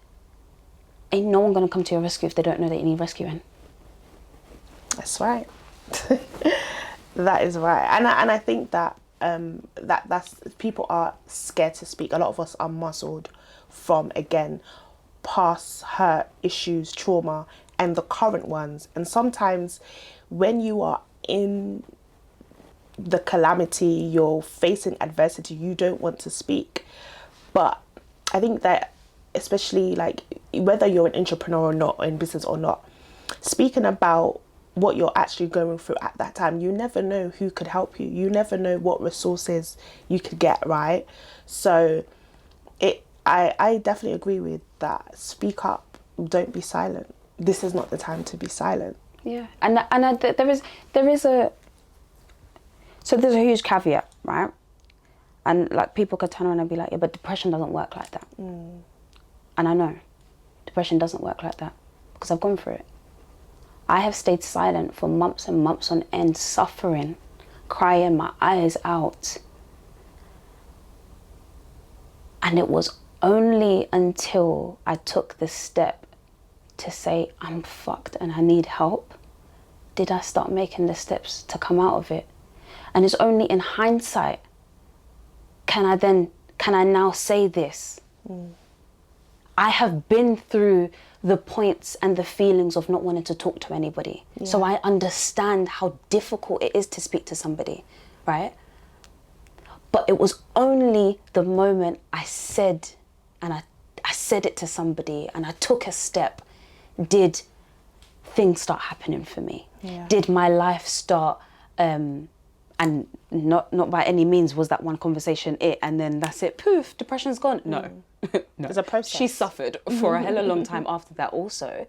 ain't no one gonna come to your rescue if they don't know that you need rescuing. That's right. That is right. And I think that that's people are scared to speak. A lot of us are muzzled from, again, past hurt, issues, trauma, and the current ones. And sometimes when you are in the calamity, you're facing adversity, you don't want to speak. But I think that, especially like whether you're an entrepreneur or not, or in business or not, speaking about what you're actually going through at that time, you never know who could help you. You never know what resources you could get, right? So I definitely agree with that. Speak up. Don't be silent. This is not the time to be silent. Yeah, and there is a huge caveat, right? And like people could turn around and be like, yeah, but depression doesn't work like that. And I know depression doesn't work like that because I've gone through it. I have stayed silent for months and months on end, suffering, crying my eyes out. And it was only until I took the step to say, I'm fucked and I need help, did I start making the steps to come out of it. And it's only in hindsight can I now say this. I have been through the points and the feelings of not wanting to talk to anybody. Yeah. So I understand how difficult it is to speak to somebody, right? But it was only the moment I said, and I said it to somebody and I took a step, did things start happening for me? Yeah. Did my life start, and not by any means was that one conversation it, and then that's it, poof, depression's gone. No. No. It's a process. She suffered for a hell of a long time after that also.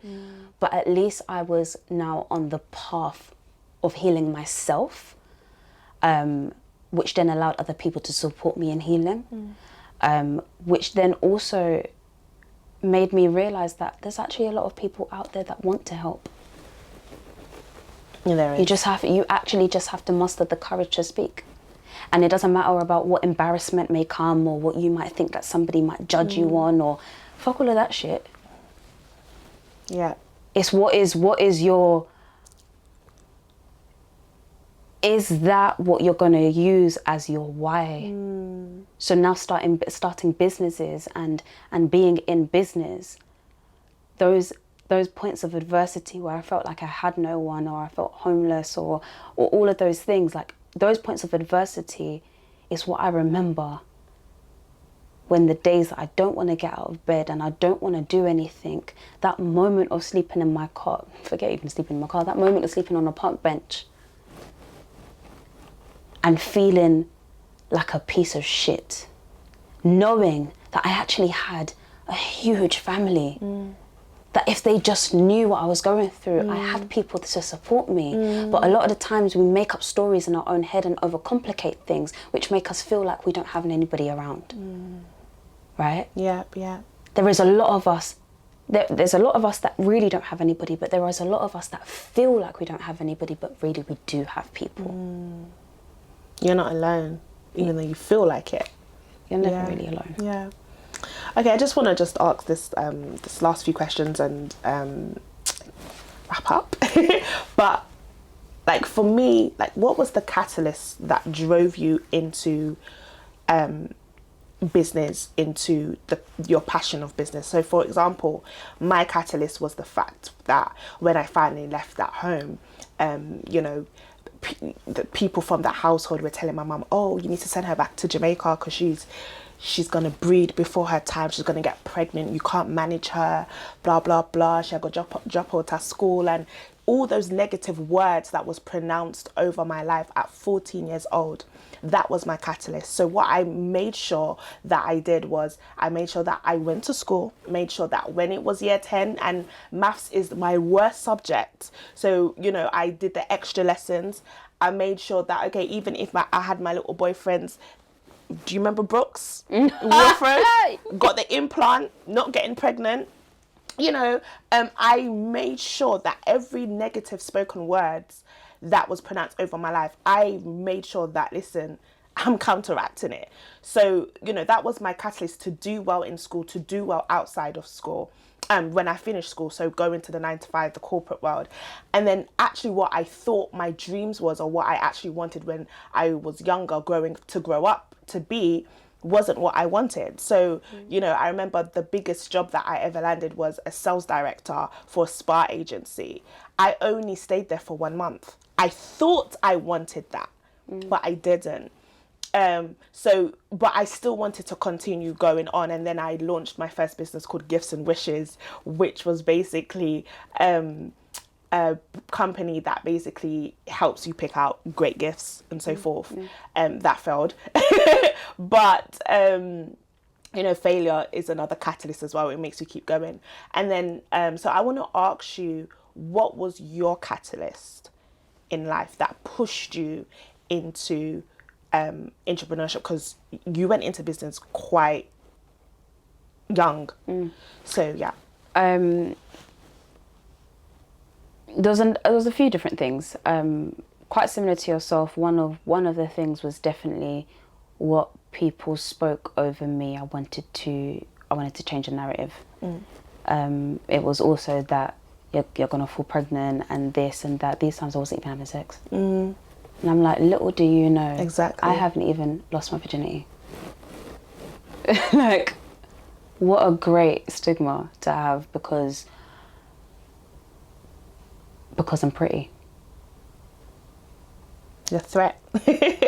But at least I was now on the path of healing myself, which then allowed other people to support me in healing, which then also made me realise that there's actually a lot of people out there that want to help. Yeah, there is. You actually just have to muster the courage to speak. And it doesn't matter about what embarrassment may come or what you might think that somebody might judge you on, or fuck all of that shit. Yeah. It's is that what you're going to use as your why? So now starting businesses and being in business, those those points of adversity where I felt like I had no one, or I felt homeless, or all of those things, like those points of adversity is what I remember when the days that I don't want to get out of bed and I don't want to do anything, that moment of sleeping in my car, forget even sleeping in my car, that moment of sleeping on a park bench and feeling like a piece of shit, knowing that I actually had a huge family, that if they just knew what I was going through, I had people to support me. But a lot of the times we make up stories in our own head and overcomplicate things, which make us feel like we don't have anybody around. Right? Yeah. There is a lot of us, there's a lot of us that really don't have anybody, but there is a lot of us that feel like we don't have anybody, but really we do have people. You're not alone, even though you feel like it. You're never really alone. Yeah. Okay, I just want to ask this this last few questions and wrap up. But like for me, like what was the catalyst that drove you into business, into your passion of business? So for example, my catalyst was the fact that when I finally left that home, you know, the people from that household were telling my mum, oh, you need to send her back to Jamaica because she's going to breed before her time, she's going to get pregnant, you can't manage her, blah, blah, blah, she'll go drop out of school, and all those negative words that was pronounced over my life at 14 years old. That was my catalyst. So what I made sure that I did was I made sure that I went to school, made sure that when it was year 10, and maths is my worst subject, so you know, I did the extra lessons. I made sure that, okay, even if I had my little boyfriends, do you remember Brooks? Wilfred, got the implant, not getting pregnant. You know, I made sure that every negative spoken words that was pronounced over my life, I made sure that, listen, I'm counteracting it. So, you know, that was my catalyst to do well in school, to do well outside of school. When I finished school, so go into the 9 to 5, the corporate world. And then actually what I thought my dreams was, or what I actually wanted when I was younger, grow up to be, wasn't what I wanted. So, you know, I remember the biggest job that I ever landed was a sales director for a spa agency. I only stayed there for 1 month. I thought I wanted that, but I didn't. But I still wanted to continue going on, and then I launched my first business called Gifts and Wishes, which was basically a company that basically helps you pick out great gifts and so forth. That failed. But you know, failure is another catalyst as well. It makes you keep going. And then so I want to ask you, what was your catalyst in life that pushed you into entrepreneurship? Because you went into business quite young. So yeah. There was a few different things. Quite similar to yourself. One of the things was definitely what people spoke over me. I wanted to change the narrative. It was also that you're gonna fall pregnant and this and that. These times I wasn't even having sex. And I'm like, little do you know, exactly, I haven't even lost my virginity. Like, what a great stigma to have because I'm pretty. The threat.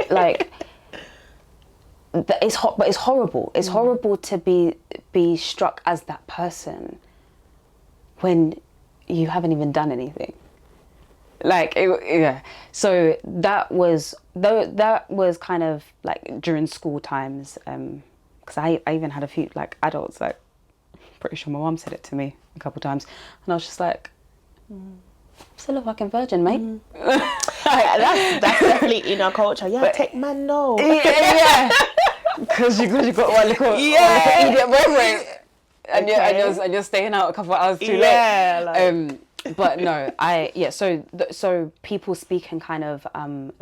Like, it's hot, but it's horrible. It's horrible to be struck as that person when you haven't even done anything. Like, yeah. So that was kind of like during school times, because I even had a few like adults, like, pretty sure my mum said it to me a couple of times, and I was just like, I'm still a fucking virgin, mate. That's definitely in our culture. Yeah, but, take my no. Yeah. Because you got one little idiot boyfriend, and you're staying out a couple of hours too late. Like. But no, so people speaking kind of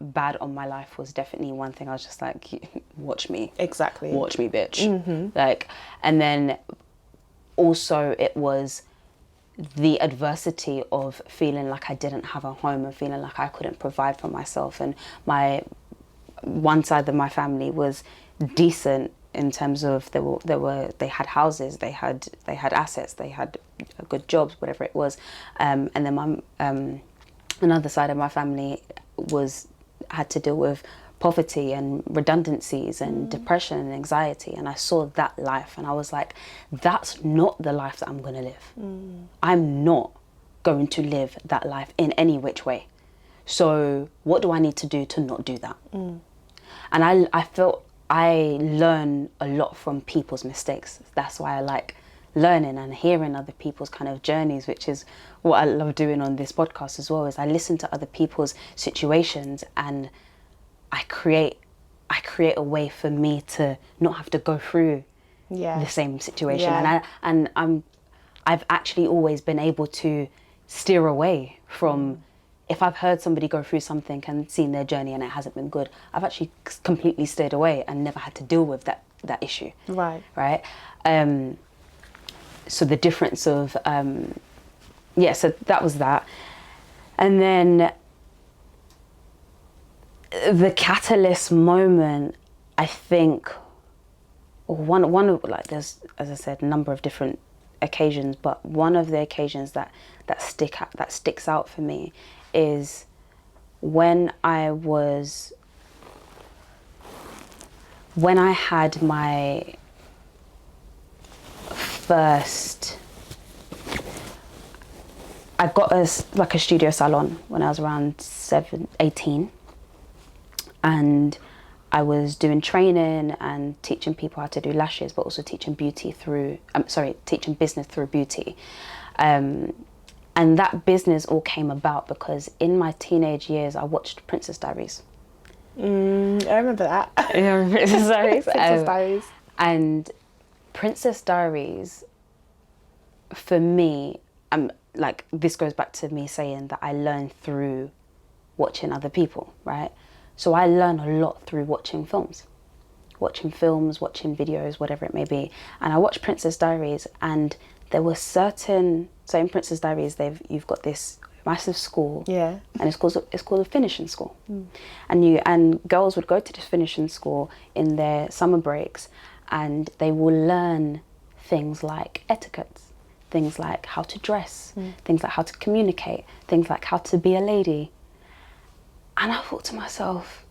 bad on my life was definitely one thing. I was just like, watch me. Exactly. Watch me, bitch. Like, and then also it was the adversity of feeling like I didn't have a home and feeling like I couldn't provide for myself. And my one side of my family was decent in terms of they had houses, they had assets, they had good jobs, whatever it was. And then another side of my family had to deal with poverty and redundancies and depression and anxiety, and I saw that life and I was like, that's not the life that I'm going to live. I'm not going to live that life in any which way. So what do I need to do to not do that? And I felt I learn a lot from people's mistakes. That's why I like learning and hearing other people's kind of journeys, which is what I love doing on this podcast as well, is I listen to other people's situations and I create a way for me to not have to go through the same situation. And I've actually always been able to steer away from, if I've heard somebody go through something and seen their journey and it hasn't been good, I've actually completely steered away and never had to deal with that issue. Right. So the difference of, so that was that. And then the catalyst moment, I think, one of, like, there's, as I said, a number of different occasions, but one of the occasions that sticks out for me is when I had my first, I got a studio salon when I was around 18, and I was doing training and teaching people how to do lashes, but also teaching business through beauty. And that business all came about because in my teenage years, I watched Princess Diaries. I remember that. Yeah, Princess Diaries. Princess Diaries. And Princess Diaries, for me, this goes back to me saying that I learned through watching other people, right? So I learn a lot through watching films, watching videos, whatever it may be. And I watched Princess Diaries, and there were so in Princess Diaries, you've got this massive school, and it's called a finishing school, and girls would go to this finishing school in their summer breaks, and they will learn things like etiquette, things like how to dress, things like how to communicate, things like how to be a lady. And I thought to myself,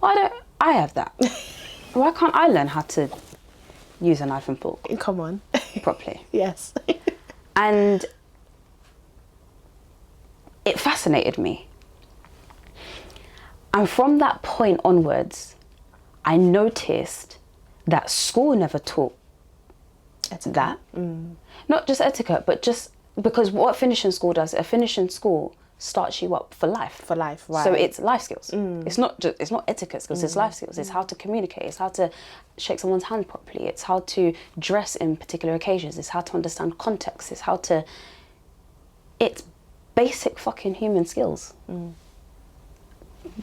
why don't I have that? Why can't I learn how to use a knife and fork? Come on. Properly. Yes. And it fascinated me. And from that point onwards, I noticed that school never taught that. Not just etiquette, but just because what finishing school does, a finishing school starts you up for life. For life, right. So it's life skills. It's not etiquette skills, it's life skills. It's how to communicate, it's how to shake someone's hand properly, it's how to dress in particular occasions, it's how to understand context, it's basic fucking human skills.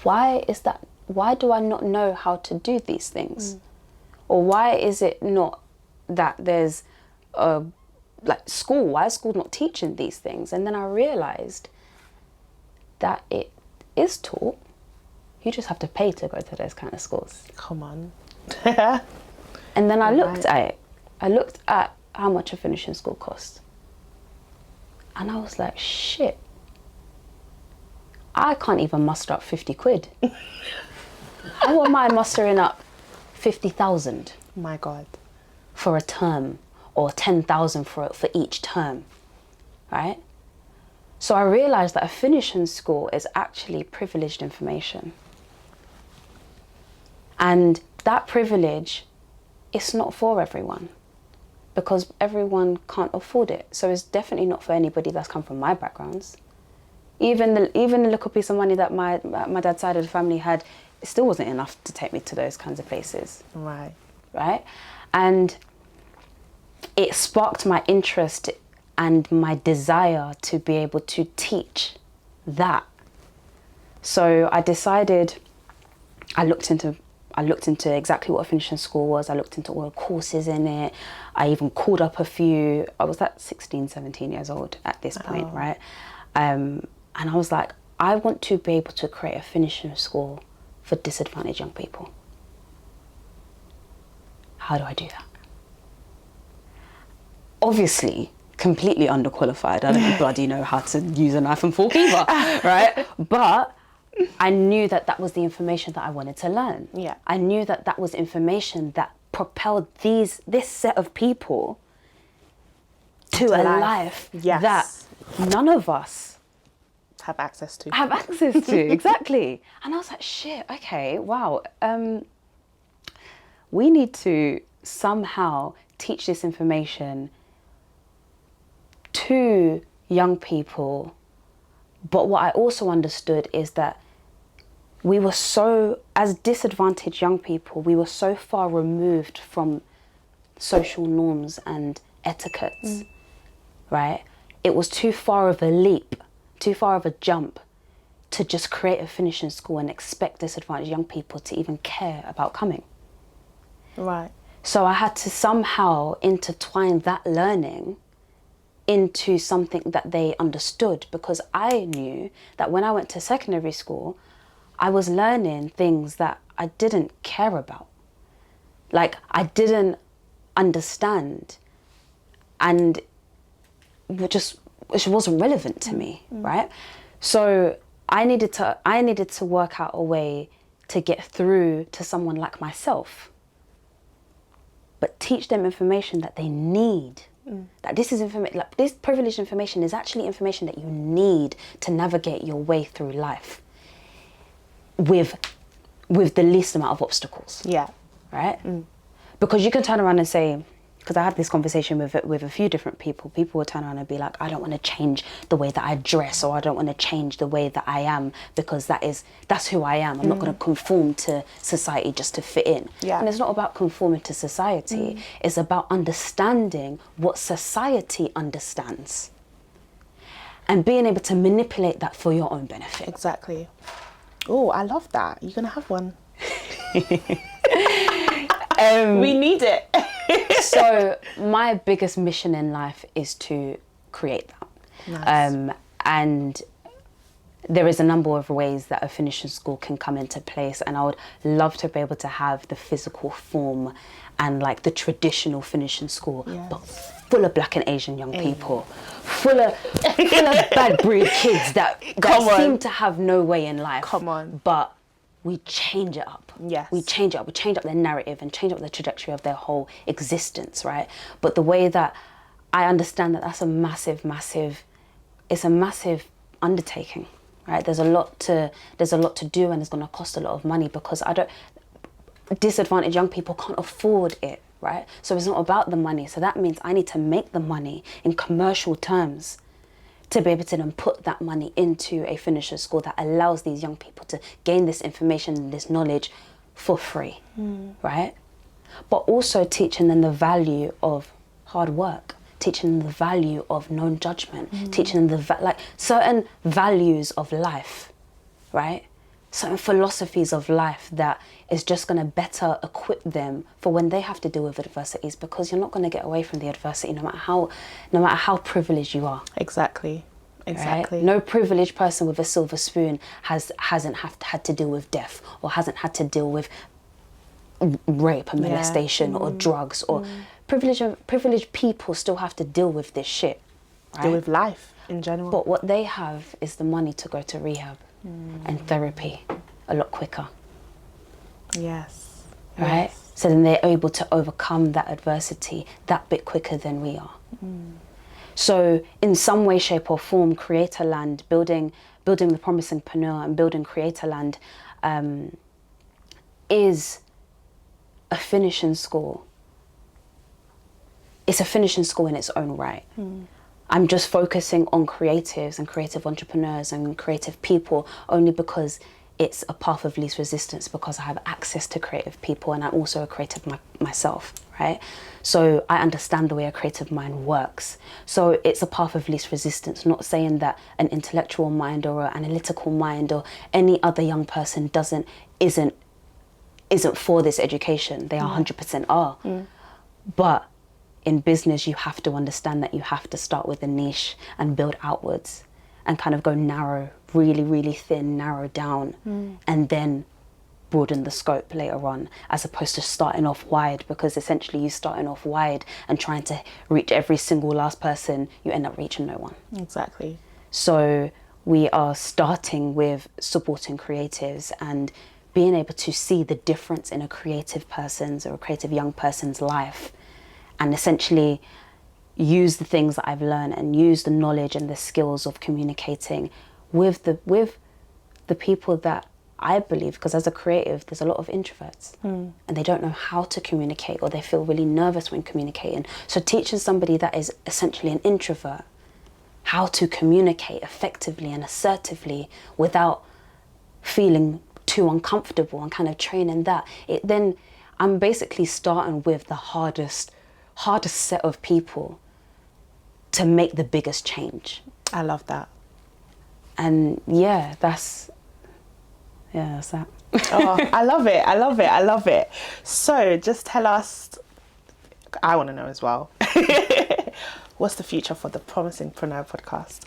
Why is that? Why do I not know how to do these things? Or why is it not that there's school? Why is school not teaching these things? And then I realized that it is taught. You just have to pay to go to those kind of schools. Come on. And then I looked at it. I looked at how much a finishing school cost. And I was like, shit. I can't even muster up 50 quid. How am I mustering up 50,000? My God. For a term, or 10,000 for each term, right? So I realized that a finishing school is actually privileged information. And that privilege, it's not for everyone, because everyone can't afford it. So it's definitely not for anybody that's come from my backgrounds. Even the little piece of money that my dad's side of the family had, it still wasn't enough to take me to those kinds of places. Right? And it sparked my interest and my desire to be able to teach that. So I decided, I looked into exactly what a finishing school was. I looked into all the courses in it. I even called up a few. I was at 16, 17 years old at this point, right? And I was like, I want to be able to create a finishing school for disadvantaged young people. How do I do that? Obviously, completely underqualified. I don't bloody know how to use a knife and fork either, right? But I knew that that was the information that I wanted to learn. Yeah. I knew that that was information that propelled this set of people to a life that none of us have access to. Exactly. And I was like, shit, okay, wow. We need to somehow teach this information to young people. But what I also understood is that we were so, as disadvantaged young people, we were so far removed from social norms and etiquettes, right? It was too far of a leap, too far of a jump to just create a finishing school and expect disadvantaged young people to even care about coming. Right. So I had to somehow intertwine that learning into something that they understood, because I knew that when I went to secondary school, I was learning things that I didn't care about. Like, I didn't understand, and it wasn't relevant to me, right? So I needed to work out a way to get through to someone like myself, but teach them information that they need. That this is information, like this privileged information is actually information that you need to navigate your way through life with the least amount of obstacles. Yeah. Right? Because you can turn around and say, because I had this conversation with a few different people. People would turn around and be like, I don't want to change the way that I dress, or I don't want to change the way that I am, because that's who I am. I'm not going to conform to society just to fit in. Yeah. And it's not about conforming to society. It's about understanding what society understands and being able to manipulate that for your own benefit. Exactly. Oh, I love that. You're going to have one. We need it. So my biggest mission in life is to create that. Nice. And there is a number of ways that a finishing school can come into place, and I would love to be able to have the physical form and like the traditional finishing school, but full of Black and Asian young people, full of bad breed kids that seem to have no way in life. Come on. But we change it up. Yes. We change it up. We change up their narrative and change up the trajectory of their whole existence, right? But the way that I understand that that's a massive undertaking, right? There's a lot to do, and it's going to cost a lot of money, because disadvantaged young people can't afford it, right? So it's not about the money. So that means I need to make the money in commercial terms to be able to then put that money into a finisher school that allows these young people to gain this information and this knowledge for free, right? But also teaching them the value of hard work, teaching them the value of non-judgment, teaching them certain values of life, right? Certain philosophies of life that is just going to better equip them for when they have to deal with adversities, because you're not going to get away from the adversity no matter how privileged you are. Exactly. Right? No privileged person with a silver spoon hasn't had to deal with death, or hasn't had to deal with rape and molestation or drugs, or privileged people still have to deal with this shit, right? Deal with life in general. But what they have is the money to go to rehab and therapy a lot quicker. Yes. Right? Yes. So then they're able to overcome that adversity that bit quicker than we are. So in some way, shape or form, Creataland, building the Promisingpreneur and building Creataland is a finishing school. It's a finishing school in its own right. I'm just focusing on creatives and creative entrepreneurs and creative people only because it's a path of least resistance, because I have access to creative people, and I'm also a creative myself, right? So I understand the way a creative mind works. So it's a path of least resistance, not saying that an intellectual mind or an analytical mind or any other young person isn't for this education. They 100% are. But in business, you have to understand that you have to start with a niche and build outwards and kind of go narrow, really, really thin, narrow down, and then broaden the scope later on, as opposed to starting off wide, because essentially you starting off wide and trying to reach every single last person, you end up reaching no one. Exactly. So we are starting with supporting creatives and being able to see the difference in a creative person's or a creative young person's life, and essentially use the things that I've learned and use the knowledge and the skills of communicating with the people that I believe, because as a creative, there's a lot of introverts and they don't know how to communicate, or they feel really nervous when communicating. So teaching somebody that is essentially an introvert how to communicate effectively and assertively without feeling too uncomfortable, and kind of training that, then I'm basically starting with the hardest set of people to make the biggest change. I love that. And that's that. Oh, I love it. So just tell us, I want to know as well, what's the future for the Promisingpreneur podcast?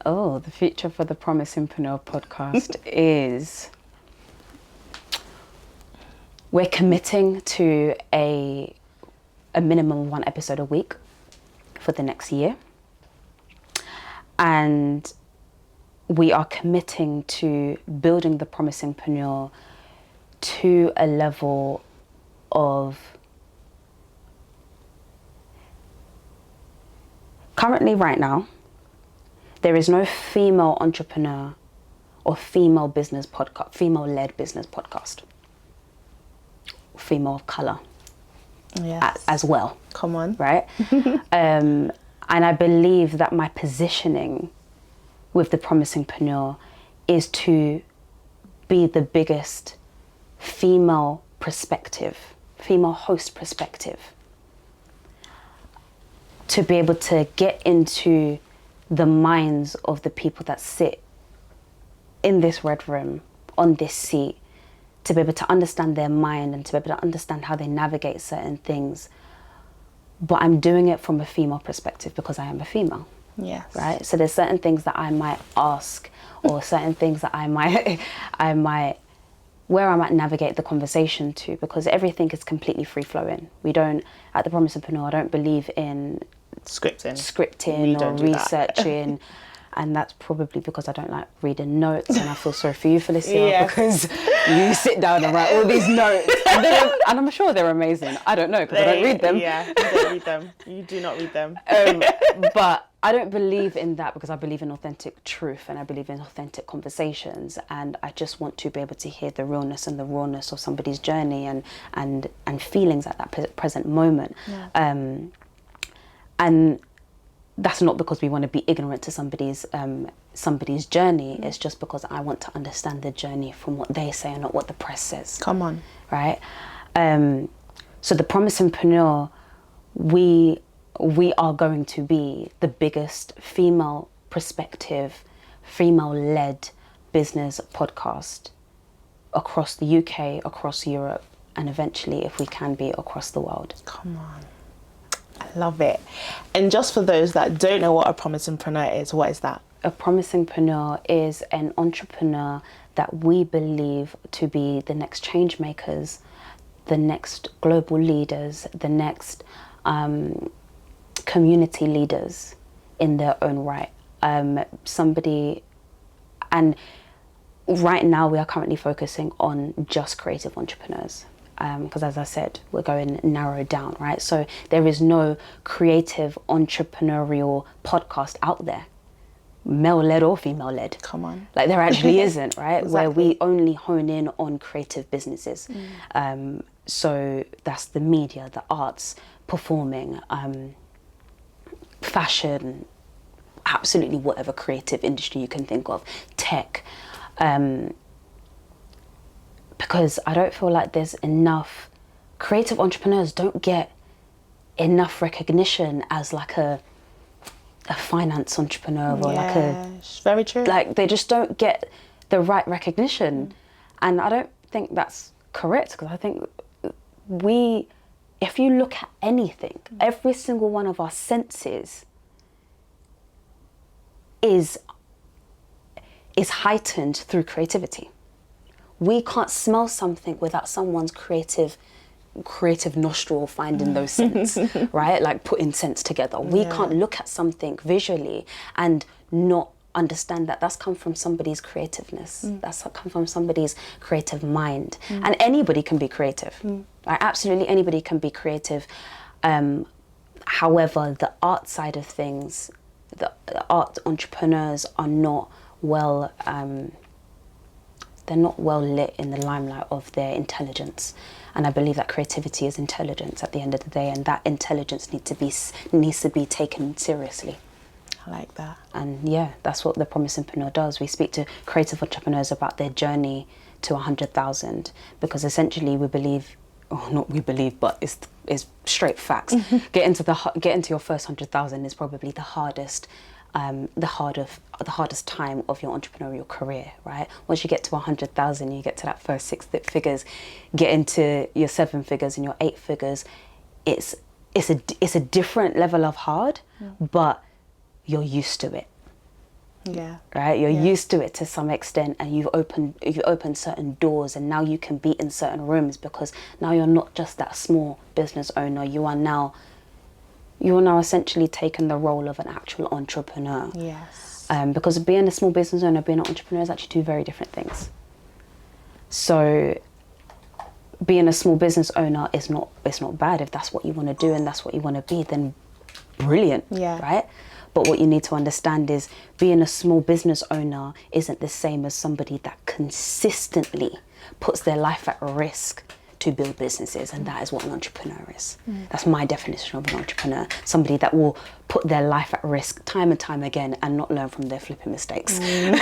Oh, the future for the Promisingpreneur podcast is we're committing to a minimum 1 episode a week for the next year. And we are committing to building the Promisingpreneur to a level of... Currently, right now, there is no female entrepreneur or female business podcast, female-led business podcast, female of colour, as well. Come on. Right? And I believe that my positioning with the Promisingpreneur is to be the biggest female perspective, female host perspective, to be able to get into the minds of the people that sit in this red room, on this seat, to be able to understand their mind and to be able to understand how they navigate certain things. But I'm doing it from a female perspective because I am a female. Yes. Right? So there's certain things that I might ask, or certain things that I might where I might navigate the conversation to, because everything is completely free flowing. We don't, at the Promisingpreneur, I don't believe in scripting or researching. And that's probably because I don't like reading notes, and I feel sorry for you, Phylisia, because you sit down and write all these notes, and I'm sure they're amazing. I don't know, because I don't read them. Yeah, you don't read them. You do not read them. But I don't believe in that, because I believe in authentic truth and I believe in authentic conversations, and I just want to be able to hear the realness and the rawness of somebody's journey and feelings at that present moment. Yeah. And that's not because we want to be ignorant to somebody's journey. It's just because I want to understand the journey from what they say and not what the press says. Come on. Right? So the Promisingpreneur, we are going to be the biggest female perspective, female-led business podcast across the UK, across Europe, and eventually, if we can be, across the world. Come on. I love it. And just for those that don't know what a Promisingpreneur is, what is that? A Promisingpreneur is an entrepreneur that we believe to be the next change makers, the next global leaders, the next community leaders in their own right. And right now we are currently focusing on just creative entrepreneurs. Because as I said, we're going narrowed down, right? So there is no creative entrepreneurial podcast out there, male-led or female-led. Come on. Like there actually isn't, right? Exactly. Where we only hone in on creative businesses. So that's the media, the arts, performing, fashion, absolutely whatever creative industry you can think of, tech. Because I don't feel like there's enough creative entrepreneurs don't get enough recognition as like a finance entrepreneur or like a very true. Like they just don't get the right recognition, and I don't think that's correct, because I think if you look at anything, every single one of our senses is heightened through creativity. we can't smell something without someone's creative nostril finding those scents, right? Like putting scents together. We can't look at something visually and not understand that that's come from somebody's creativeness. That's come from somebody's creative mind. And anybody can be creative. Right? Absolutely anybody can be creative. However, the art side of things, the art entrepreneurs are not well, they're not well lit in the limelight of their intelligence. And I believe that creativity is intelligence at the end of the day, and that intelligence needs to be taken seriously. I like that. And yeah, that's what the Promisingpreneur does. We speak to creative entrepreneurs about their journey to 100,000, because essentially we believe, or not we believe, but it's straight facts. Get into your first 100,000 is probably the hardest time of your entrepreneurial career, right? Once you get to 100,000, you get to that first 6 figures, get into your 7 figures and your 8 figures. It's a different level of hard, but you're used to it. Yeah. Right? You're used to it to some extent, and you've opened certain doors, and now you can be in certain rooms, because now you're not just that small business owner. You are now essentially taking the role of an actual entrepreneur. Yes. Because being a small business owner, being an entrepreneur is actually 2 very different things. So being a small business owner is not bad. If that's what you want to do and that's what you want to be, then brilliant. Yeah. Right? But what you need to understand is being a small business owner isn't the same as somebody that consistently puts their life at risk to build businesses, and that is what an entrepreneur is. That's my definition of an entrepreneur. Somebody that will put their life at risk time and time again and not learn from their flipping mistakes. And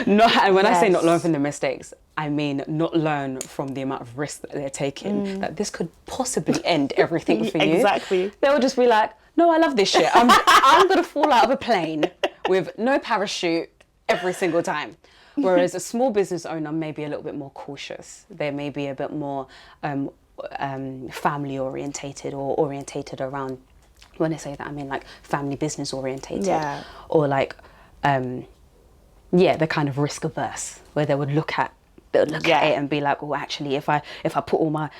when I say not learn from their mistakes, I mean not learn from the amount of risk that they're taking, that this could possibly end everything for you. Exactly. They will just be like, no, I love this shit. I'm gonna fall out of a plane with no parachute every single time. Whereas a small business owner may be a little bit more cautious. They may be a bit more family orientated, or orientated around, when I say that, I mean like family business orientated, or like, the kind of risk averse, where they would look at it and be like, oh, actually, if I put all my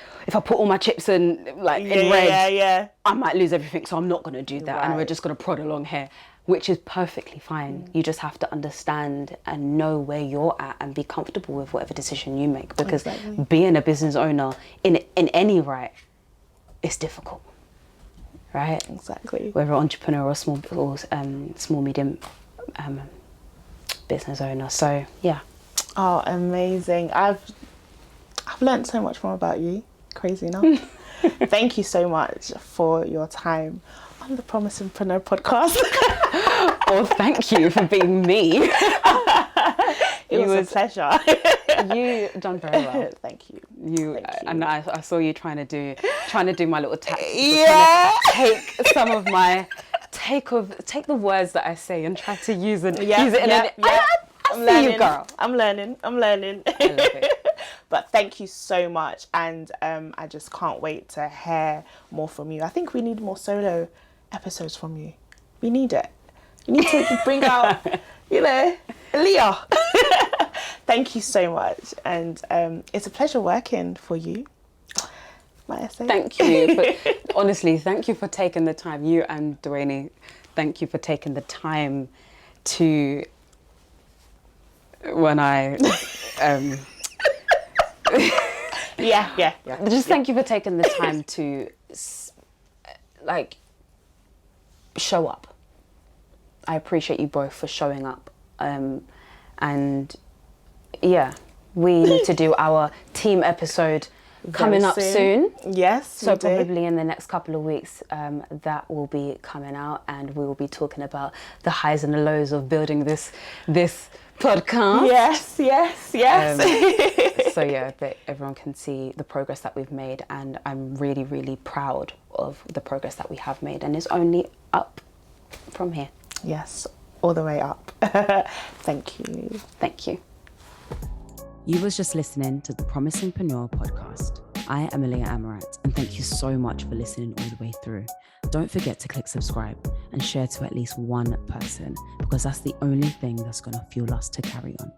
chips in red, I might lose everything, so I'm not going to do that, and we're just going to prod along here. Which is perfectly fine. You just have to understand and know where you're at and be comfortable with whatever decision you make. Because being a business owner in any right is difficult, right? Exactly. Whether entrepreneur or small medium business owner. So yeah. Oh, amazing! I've learned so much more about you. Crazy enough. Thank you so much for your time on the Promisingpreneur Podcast. Well, thank you for being me. It was a pleasure. You done very well. Thank you. And I saw you trying to do my little tactics. Yeah. Take some of my take the words that I say and try to use it. I'm learning, you, girl. I'm learning. I love it. But thank you so much, and I just can't wait to hear more from you. I think we need more solo episodes from you. We need it. You need to bring out, Aahliyah. Thank you so much, and it's a pleasure working for you. Might I say? Thank you. Honestly, thank you for taking the time. You and Dwayne, thank you for taking the time to. When I, yeah. Just thank you for taking the time to, show up. I appreciate you both for showing up. And yeah, we need to do our team episode coming up soon. Yes, so probably in the next couple of weeks, that will be coming out, and we will be talking about the highs and the lows of building this podcast. Yes. So yeah, that everyone can see the progress that we've made, and I'm really, really proud of the progress that we have made, and it's only up from here. Yes, all the way up. Thank you. Thank you. You was just listening to the Promisingpreneur Podcast. I am Aahliyah Amerat, and thank you so much for listening all the way through. Don't forget to click subscribe and share to at least one person, because that's the only thing that's going to fuel us to carry on.